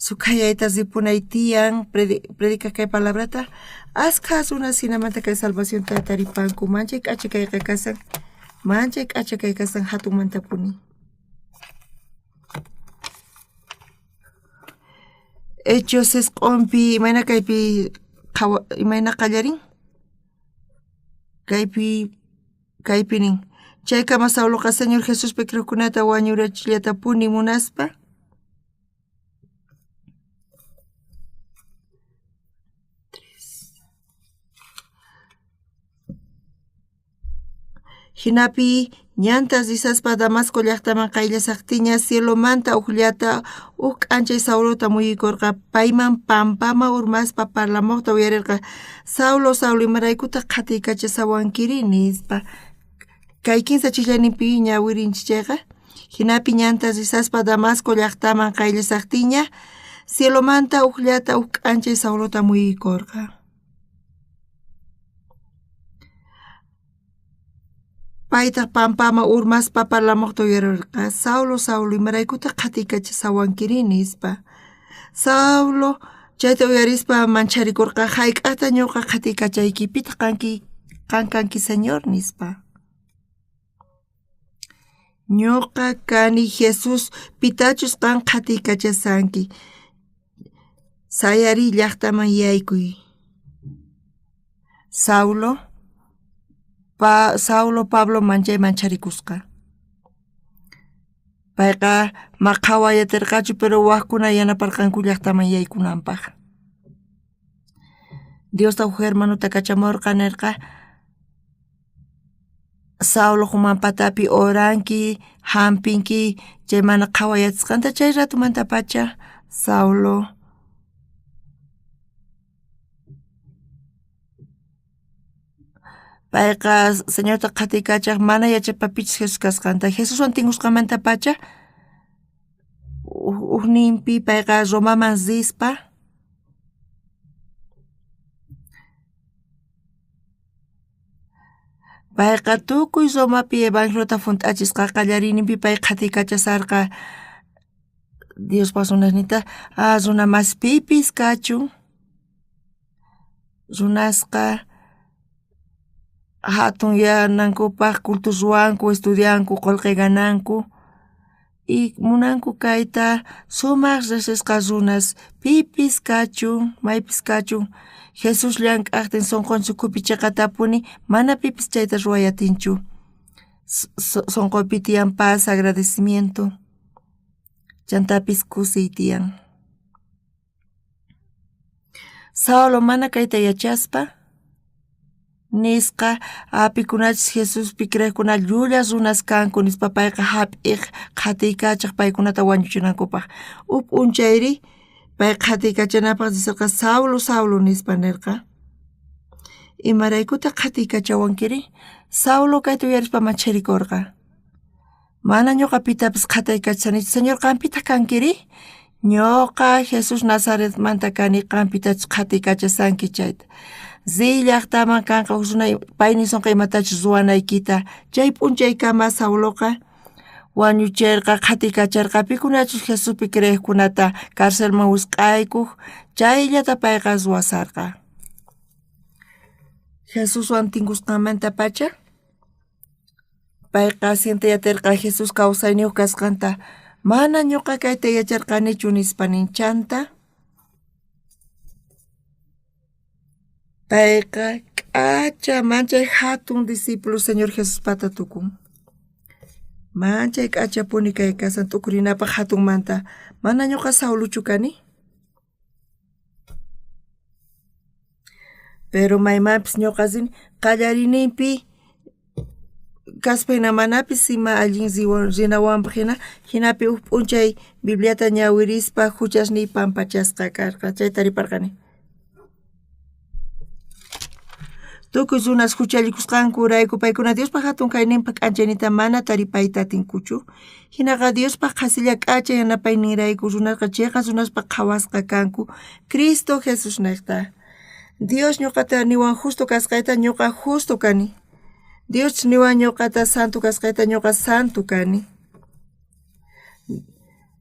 sukhayaytas ripunay tiyan predikaq kay palabrata ashkha runas hinamanta kay salvacionta taripanku manchay k'acha kayqa kasan manchay k'acha kay kasan hatunmantapuni. Hechos q'umpi imayna kaypi imayna qallarin kaypi nin chaykama Sauloqa Señor Jesuspi kriqkunata wañurachillata puni munaspa hinapi ñantas risaspa Damasco llaqtaman qayllasaqtiña cielomanta uqllata k'anchay Saulota muyuykurqa payman pampama urmaspa parlamuqta uyarirqa Saulo imaraykutaq qhatiykachashawankiri nispa kay kinsa chillayninpi ñawirinchik chayqa hinapi ñantas risaspa Damasco llaqtaman qayllasaqtiña cielomanta uqllata k'anchay Saulota muyuykurqa paytaq pampama urmaspa parlamuqta uyarirqa Saulo imaraykutaq qhatiykachashawankiri nispa Saulo chayta uyarispa mancharikurqa hayk'ata ñuqa qhatiykachaypita kanki Señor nispa ñuqa kani Jesus pitachus qan qhatiykachashanki sayari llaqtaman yaykuy Saulo Pablo manchay mancharikusqa payqa maqhawayatirqachu pero waqkuna yanaparqanku llaqtaman yaykunanpaq Diosta uj hermanuta kachamurqa nirqa Saulo human patapi oranki hampinki chay mana qhawayatisqanta chay ratumanta pacha Saulo payqa Señorta qhatiykachaq mana yachapapichis Jesus kasqanta Jesuswan tinkusqamanta pacha ujninpi payqa Romaman rispa payqa tukuy Romapi evangeliota funt'achisqa qallariyninpi pay qhatiykachasarqa Diospa runasnita runa mas pipis kachun runasqa hatun yanankupaq culto ruwanku estudianku qullqi gananku y munanku kayta sumaq riqsisqa runas pipis kachun maypis kachun Jesus llank'aqtin sunqunchikkupi chiqatapuni mana pipis chayta ruwayatinchu sunqupi tiyan paz agradecimiento chantapis kusiy tiyan Saulo mana kayta yachaspa nisqa apikunachis Jesuspi kriqkuna llulla runas kanku nispa payqa hap'ik qhatiykachaq paykunata wañuchinankupaq p'unchayri pay qhatiykachanapaq risirqa Saulo nispa nirqa imaraykutaq qhatikkachawankiri Saulo kayta uyarispa mancharikurqa mana ñuqa pitapas qhataykachanichu Señor qampita kankiri ñuqa Jesus Nazaretmanta kani qampitachus qhatiykachashanki chayta llaqtaman kanqa huk runa pay nisunqa imatachus ruwanaykita chay p'unchaykama Sauloqa wañuchirqa qhatiykacharqa pikunachus Jesuspi kriqkunata carcelman wisq'aykuq chayllata payqa ruwasarqa Jesuswan tinkusqanmanta pacha payqa sintiyatirqa Jesus kawsayniyuq kasqanta mana ñuqa kayta yacharqanichu nispa ninchanta payqa k'acha manchay hatun discípulo Señor Jesuspata tukun manchay k'achapuni kay kasan t'ukurinapaq hatunmanta mana ñuqa Saulochu kani pero maymanpis ñuqa sini qallariyninpi kaspayna manapis ima allin rinawanpaq hinapi p'unchay Bibliata ñawirispa huchasniy pampachasqa karqa chayta riparqani. Tukuy runas huchallikusqankurayku paykuna Diospa hatun kayninpa k'anchaynita mana taripayta atinkuchu. Hinaqa Diospa qhasilla k'achay yanapayninrayku runasqa chayqa runaspa qhawasqa kanku Cristo Jesus niqta. Dios ñuqata niwan justo kasqayta ñuqa justo kani. Dios niwan ñuqata santo kasqayta ñuqa santo kani.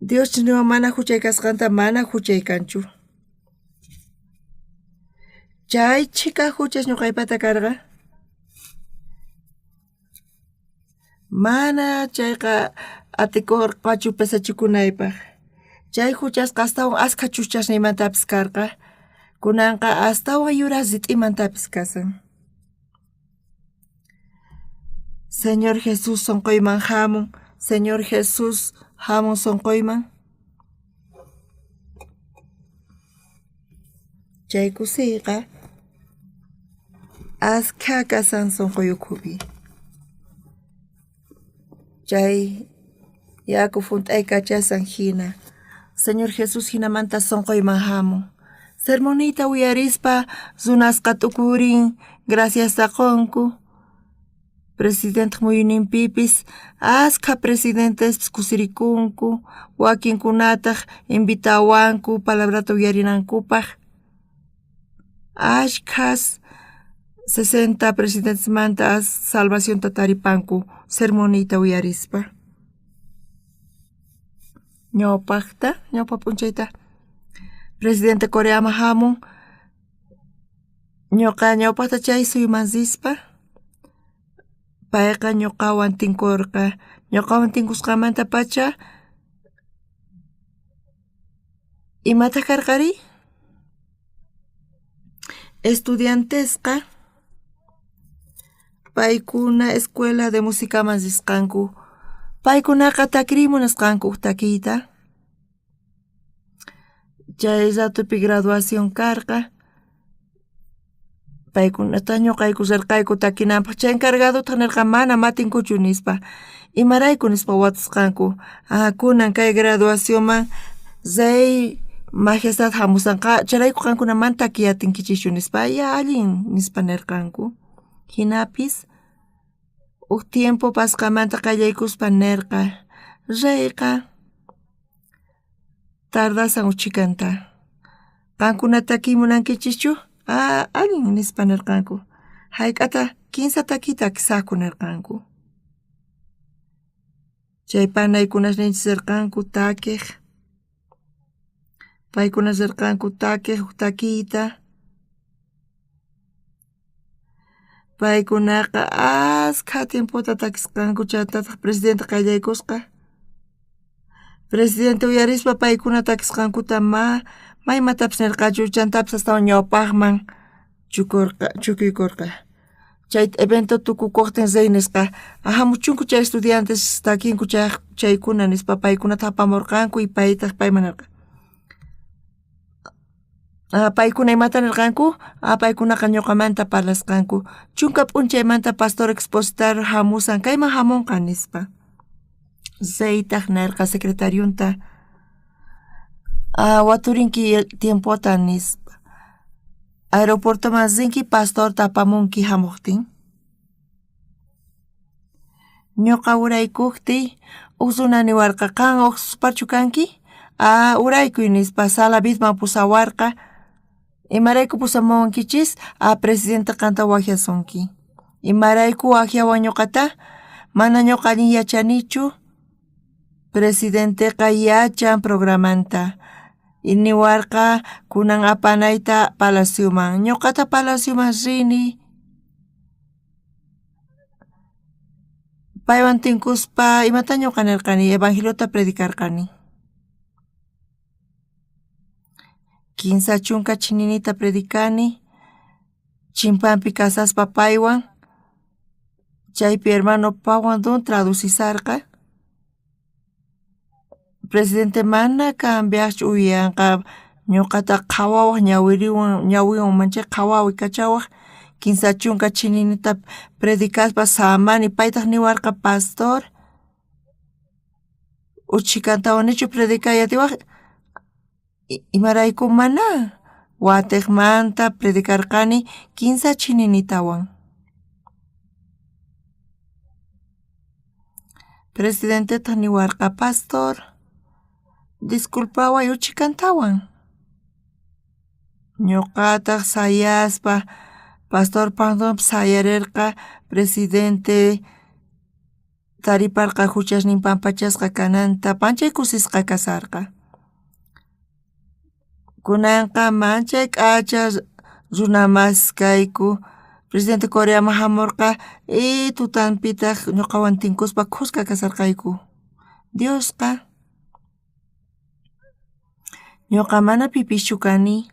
Dios niwan mana huchay kasqanta mana huchay kanchu. Chay chika huchas ñuqaypata karqa mana chayqa atikurqachu pesachikunaypaq. Chay huchasqa astawan askha chuchasniymantapis karqa kunanqa astawan yura sit'imantapis kasan. Señor Jesús sonqoyman hamun, Señor Jesús hamun sonqoyman. Chay kusiyqa askha kasan sonqoyukhupi. Chay yaku funt'ay kachasan hina Señor Jesús hinamanta sonqoyman hamun. Sermonita wiyarispa runasqa tukurin gracias taqunku. Presidente muyuninpipis askha presidentes kusirikunku wakinkunataq invitawanku palabrata uyarinankupaq. Ashkhas 60 presidentes manta salvación taripanku sermonita uyarispa. Ñawpa p'unchayta presidente Coreama hamun ñawpaqta chay suymansispa payqa ñuqawan tinkurqa ñuqawan tinkusqamanta pacha imata karqari estudiantesqa paykuna escuela de musicaman sisqanku paykunaqa takrimunasqanku takiyta chay ratupi graduación karqa paykunata ñuqayku rirqayku takinanpaq chay encargadota nirqa mana matinkuchu nispa imarayku nispa watasqanku kunan kay graduaciónman zay majestad hamusanqa chayrayku qankunaman takiyatinkichishchu nispa allin nispa nirqanku. Hinapis tiempo pasqamanta qallaykuspa nirqa rayqa tardasan uchikanta qankuna takimunankichischu allin nispa nirqanku hayk'ata 15 takita kisaqku nirqanku. Chay panaykunash ninchis rirqanku takiq paykunash rirqanku takiq takiyta paykunaqa askha tiempota takisqanku chaytataq presidente qallaykusqa presidente uyarispa paykuna takisqankuta maymatapis nirqachu chantapis astawan ñawpaqman chukuykurqa chay evento tukukuqtin zay nisqa hamuchunku chay estudiantes takinku chaykuna nispa paykunata hapamurqanku y paytaq payman nirqa paykuna imata nirqanku paykunaqa ñuqamanta parlasqanku chunka p'unchaymanta pastor expositor hamusan kayman hamunqa nispa zaytaq nirqa secretariunta waturinki tiempota nispa aeropuertoman rinki pastorta apamunki hamuqtin ñuqa uraykuqtiy runa niwarqa qan uqsuspachu kanki uraykuy nispa sala vidman pusawarqa imarayku pusamunkichis presidente qanta waqllasunki imarayku waqllawan ñuqata mana ñuqa allin yachanichu presidenteqa yachan programanta niwarqa kunan apanayta palacioman ñuqata palacioman rini paywan tinkuspa imata ñuqa nirqani evangeliota predicarqani 15 chunka chininita predicani chimpanpi kasaspa paywan chaypi hermano pawan don traducisarqa presidente mana cambiach'u uyanqa ñuqata qhawawaq ñawiwan manchay qhawawi kachawaq Kinsa chunka chininita predicaspa samani paytaq niwarqa pastor. Uchikantawanichu predicayatiwaq imarayku mana. Watekmanta predicarqani kinsa chininitawan. Presidente niwarqa pastor. Disculpaway uchikantawan. Ñuqataq sayaspa pastor Pandon sayarirqa presidente tariparqa huchasnin pampachasqa kananta panchaykusisqa kasarqa. Kunanqa manchay k'acha runa mas kayku presidente Coreama hamurqa tutanpitaq ñuqawan tinkuspa khusqa kasarqayku. Diosqa ñuqa mana pipischu kani.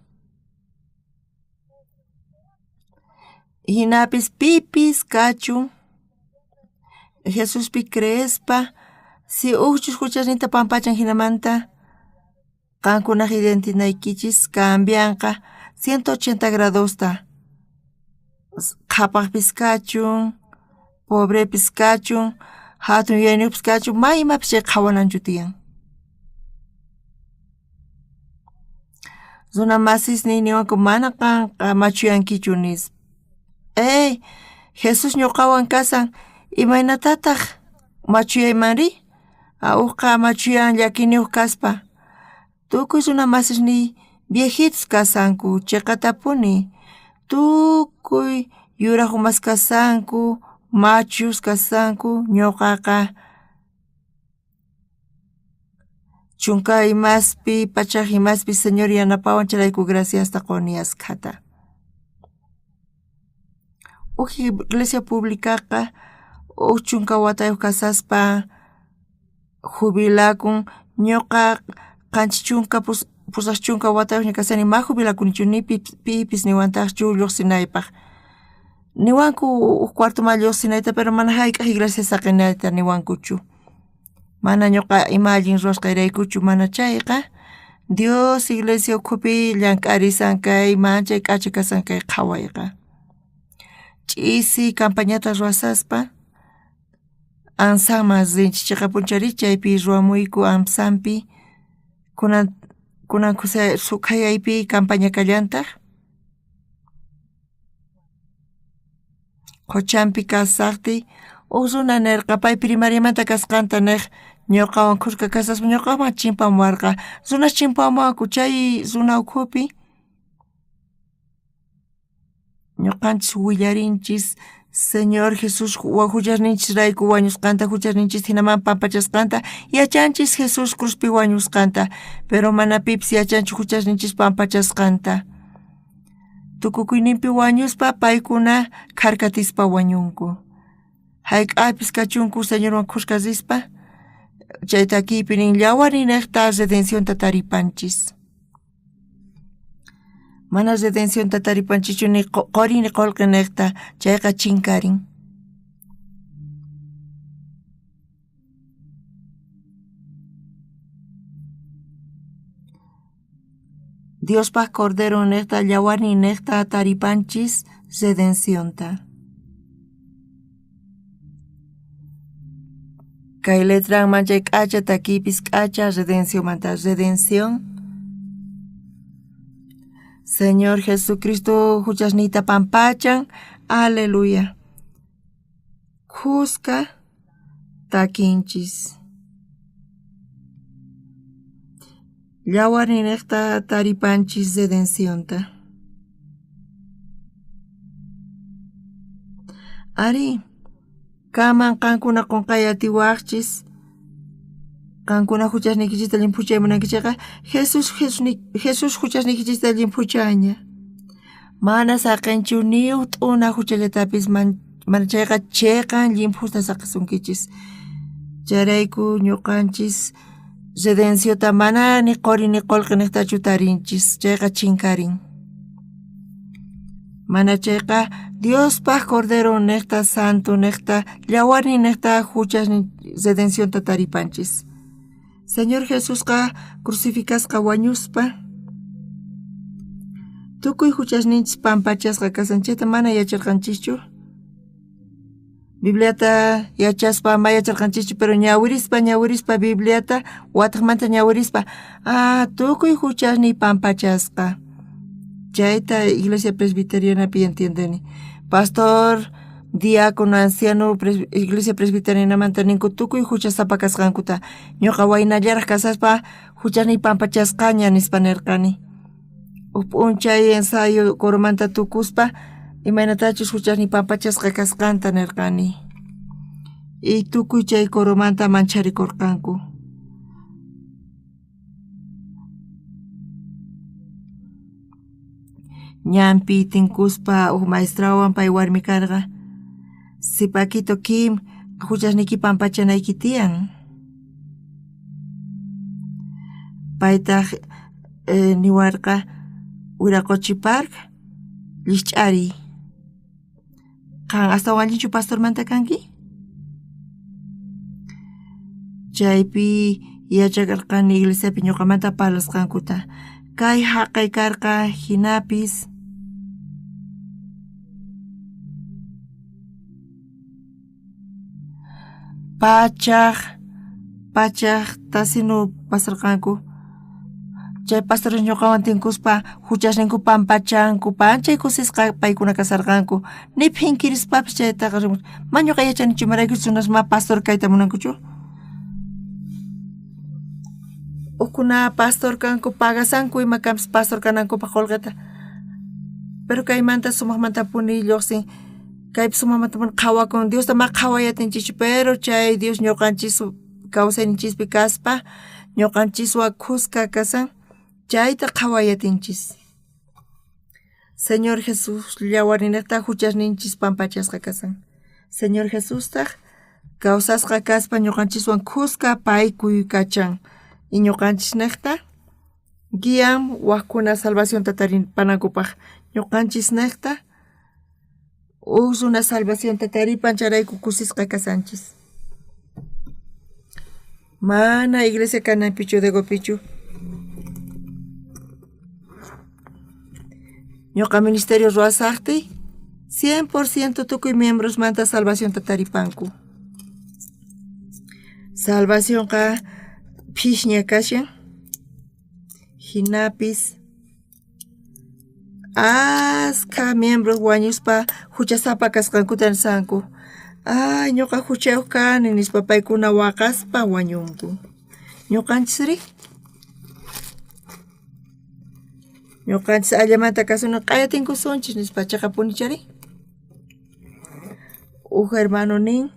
Hinapis pipis kachun Jesuspi creespa si uchus huchasninta pampachan hinamanta qankunaq identinaykichis cambianqa 180 gradosta. Qhapaqpis kachun, pobrepis kachun, hatun yuyayniyuqpis kachun, maymapis chay qhawananchu tiyan. Runa masisnin niwanku mana qanqa machuyankichu nis. Jesus ñuqawan kasan imaynatataq machuyaymanri? Awqa machuyan llakiniyuq kaspa. Tukuy runa masisni viejitos kasanku, chiqatapuni. Tukuy yuraq umas kasanku, machus kasanku, ñuqaqa chunka imaspi, pachaq imaspi Señor yanapawan charayku graciasta quni askhata. Iglesia públicaqa chunka watayuq kasaspa jubilakun ñuqa qanchis chunka pusaq chunka watayuqña kasani ma jubilakunichu ni pipis niwantaqchu lluqsinaypaq. Niwanku cuartoma lluqsinayta pero mana hayk'aq iglesia saqinayta niwankuchu. Mana ñuqa ima allin ruwasqayraykuchu mana chayqa. Dios iglesia ukhupi llank'arisankay manchay k'acha kasankay qhawayqa. Ch'isi campañata ruwasaspa ansaman rinchis chiqapunchari chaypi ruwamuyku amsanpi kunan suqayaypi campaña kallantaq. Quchanpi kasaqti runa nirqa pay primariamanta kasqanta niq ñuqawan khurka kasaspa ñuqawan chimpamuwarqa. Runas chimpamuwanku chay runa ukhupi ñuqanchis willarinchis Señor Jesus huchasninchis rayku wañusqanta, huchasninchis hinaman pampachasqanta, yachanchis Jesus cruzpi wañusqanta, pero mana pipas yachanchis huchasninchis pampachasqanta. Tukukuyninpi wañuspa paykuna karkatispa wañunku. Hayk'apis kachunku Señorwan khurqasispa, chay takiypi nin llawarinaqta redencionta taripanchis. Mana redencionta taripanchichu ni qori ni qolqi niqta chayqa chinkarin. Diospaq cordero niqta llawani niqta taripanchis redencionta. Kay letranman chay k'acha takipis k'acha redencionmanta redención. Señor Jesucristo huchasnita pampachan, aleluya. Khusqa takinchis. Llawarninaqta taripanchis redencionta. Ari, kaman qankuna qunqayatiwaqchis, qankuna huchasnikichista limpuchaymunankichayqa Jesus huchasnikichista limpuchaña. Mana saqinchu ni t'una huchallatapis mana chayqa chayqan limpusta saqasunkichis. Charayku ñuqanchis redencionta mana ni qori ni qolqi niqtachu tarinchis, chayqa chinkarin. Mana chayqa Diospaq cordero niqta santo niqta llawarni niqta huchasni redencionta taripanchis. Señor Jesusqa crucificasqa wañuspa Tukuy huchasninchis pampachasqa kasanchayta mana yacharqanchischu. Bibliata yachaspa mayacharqanchischu, pero ñawirispa Bibliata wataqmanta ñawirispa tukuy huchasniy pampachasqa. Chayta Iglesia Presbiterianapi entiendeni. Pastor, diácono, anciano, Iglesia Presbiterianamanta ninku tukuy huchasapa kasqankuta ñuqa waynallaraq kasaspa huchasniy pampachasqaña nispa nirqani. P'unchay ensayo coromanta tukuspa imaynatachus huchasniy pampachasqa kasqanta nirqani. Y tukuy chay coromanta mancharikurqanku. Ñampi tinkuspa maestrawan pay warmi karqa Sipaquito Kim huchasniki pampachanayki tiyan. Paytaq niwarqa Wiraquchi Park Lich'ari. Qan astawan allinchu pastormanta kanki? Chaypi yachakarqani iglesiapi ñuqamanta parlasqankuta. Kay haqay karqa hinapis pachaq tasinu pasarqanku. Chay pastor ñuqawan tinkuspa huchasninku pampachanku panchay kusisqa paykuna kasarqanku. Niphin kirispapish chaytaqa mañuqa yachanichu imaraykuchus ma pastor kayta munankuchu. Ukuna pastor kanku pagasanku ima kanpis pastor kanankupaq qullqita. Pero kaymanta sumaqmanta puni lluqsin kaypi sumaqmanta puni qhawakun Diosta ma qhawayatinchichu, pero chay Dios ñuqanchis kawsayninchispi kaspa ñuqanchiswan khusqa kasan chayta qhawayatinchis. Señor Jesús llawarninata huchasninchis pampachasqa kasan. Señor Jesustaq kawsasqa kaspa ñuqanchiswan khusqa paykuy kachan. Y ñuqanchis niqta guían waqkuna salvación tataripanakupaq. Ñuqanchis niqta usuna salvación tataripan charayku kusisqa kasanchis. Mana iglesia kanaypichu degopichu. Ñuqa ministerio ruwasaqti 100% tukuy miembros manta salvación tataripanku. Salvación qa phishña kashan hinapis aska miembros wañuspa huchasapa kasqankuta nisanku. Ñuqa huchayuq kani nispa paykuna waqaspa wañunku. Ñuqanchisri ñuqanchis allamanta kasuna qayatinkusunchis nispa chaqa punichari. Hermano nin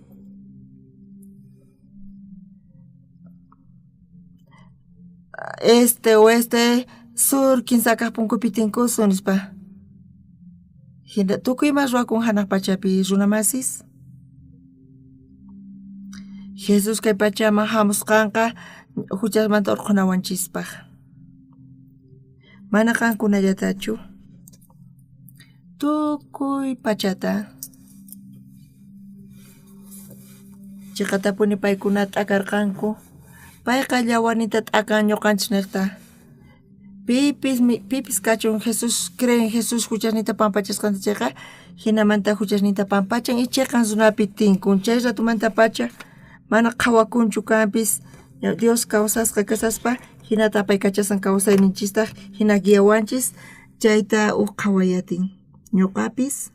este, oeste, sur, kinsakaq punkupi tinkusun nispa. Hina tukuyman ruwakun hanaq pachapi runamasis. Jesus kay pachaman hamusqanqa huchasmanta urqunawanchispaq. Mana qankunallatachu. Tukuy pachata. Chiqatapuni paykuna t'akarqanku. Payqa llawarnita t'akan ñuqanchis niqta. Pipis kachun Jesus creen Jesus huchasnita pampachasqanta chayqa hinamanta huchasnita pampachan y chayqa runapi tinkun. Chay ratumanta pacha mana qhawakunchu kanpis Dios kawsasqa kasaspa hinata pay kachasan kawsayninchistaq hina guiawanchis chayta qhawayatin. Ñuqapis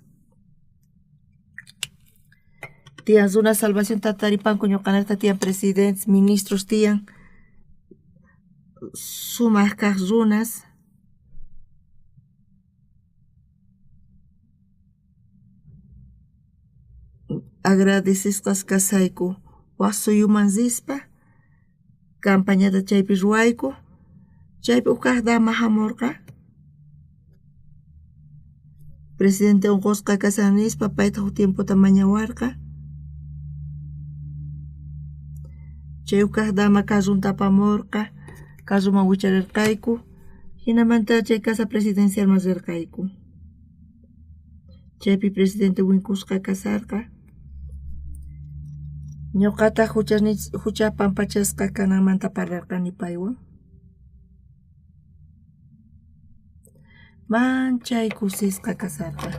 tiyan runa salvación tataripanku ñuqanata tiyan presidentes, ministros tiyan sumaq kaq runas agradecisqas kasayku wasuyuman sispa campañata chaypi ruwayku chaypi ukaq dama hamurqa presidente unqusqa kasan nispa payta huk tiempota mañawarqa chay ukaq dama karrunta apamurqa karruman wicharirqayku hinamanta chay casa presidencialman rirqayku chaypi presidente winkusqa kasarqa ñuqata hucha pampachasqa kananmanta parlarqani paywan manchay kusisqa kasarqa.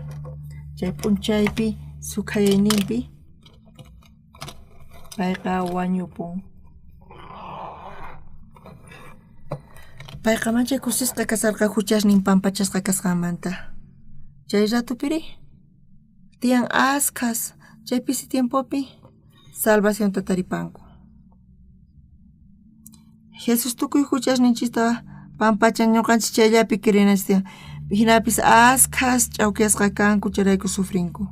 Chay p'unchaypi sukhayninpi payqa wañupun. Payqa manchay kusisqa kasarqa huchasnin pampachasqa kasqanmanta. Chay ratupiri tiyan askas chay pisi tiempopi salvación tataripanku. Jesus tukuy huchasninchista pampachan ñuqanchis chayllapi kirinastia. Hinapis askas ch'awkiyasqa kanku chayrayku sufrinku.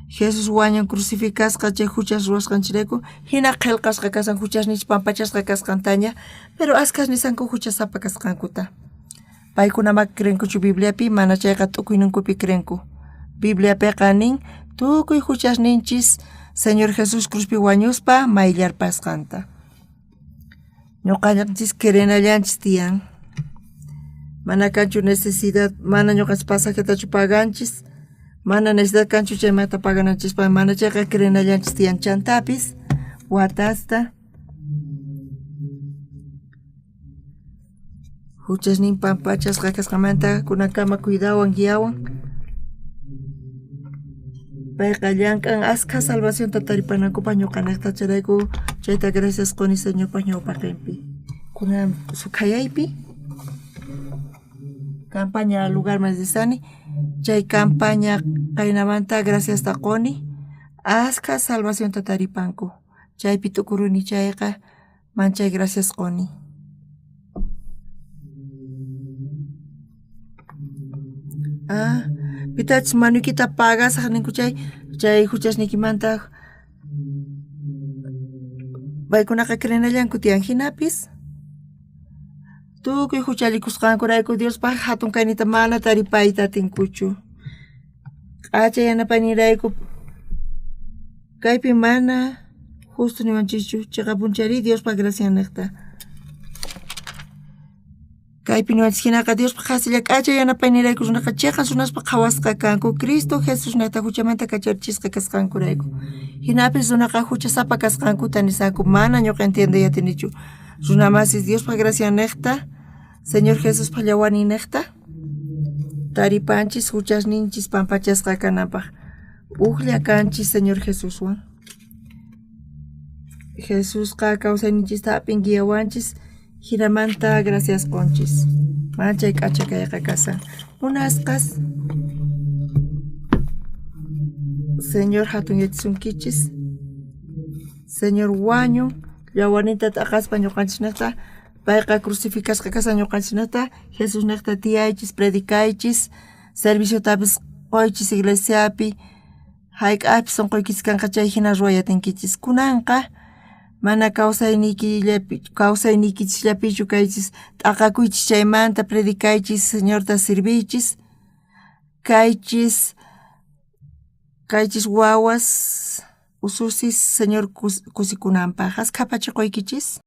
Jesus wañan crucificasqa chay huchas ruwasqanchirayku hina qillqasqa kasan huchasninchis pampachasqa kasqantaña pero askas nisanku huchasapa kasqankuta. Paykunama kirinkuchu Bibliapi mana chayqa t'ukuynunkupi kirenku. Bibliapiqa nin tukuy huchasninchis Señor Jesus cruzpi wañuspa mayllarpasqanta. Ñuqanchis kirinallanchis tiyan. Mana kanchu necesidad, mana ñuqanchis pasajetachu paganchis, mana necesidad kanchu chaymanta pagananchis, mana chayqa kirinallanchis tiyan chantapis, watasta, huchasnin pampachasqa kasqamanta kunakama cuidawan guiawan. Payqa llank'an asqa salvación tataripanankupa ñuqanchikta chayrayku chayta gracias quni Señorpa ñawpaqinpi. Kunan sukhayaypi campaña lugar más disani chay campaña qaynamanta gracias taqoni asqa salvación tataripanku chaypi tukuruni chayqa manchay gracias qoni. Pitachus manuykita pagasaq ninku chay huchasnikimanta paykunaqa kirinallanku tiyan hinapis tukuy huchallikusqankurayku Diospa hatun kaynita mana taripayta atinkuchu. Q'acha yanapaynirayku kaypi mana justo nimanchischu chayqa punchari Diospa gracia niqta. Kaypi nimanchis hinaqa Diospa hasilla q'acha yanapaynirayku runaqa chayqa runaspa qhawasqa kanku Cristo Jesus niqta huchamanta kacharichisqa kasqankurayku. Hinapis runaqa huchasapa kasqankuta nisanku mana ñuqa entiendiyatinichu. Runamasis Diospa gracia niqta, Señor Jesus pallawani niqta, taripanchis huchasninchis pampachasqa kanapaq. Uqlla kanchis Señor Jesuswan. Jesusqa kawsayninchista apin guiawanchis, hinamanta gracias qonchis. Manchay k'acha kayqa kasan. Munasqas Señor hatun yachsunkichis, Señor wañun, yawarnita t'aqaspa ñuqanchis niqta, payqa crucificasqa kasa ñuqanchis niqta, Jesus niqta tiyaychis, predicaychis, serviciotapis qoychis iglesiapi, hayk'apis sunquykichis kanqa chay hina ruwayatinkichis. Kunanqa mana kawsaynikichillapichu kaychis t'aqakuychis chaymanta predicaychis, Señorta sirviychis, kaychis wawas ususis Señor kusikunanpaq. Hasqa pacha qoykichis.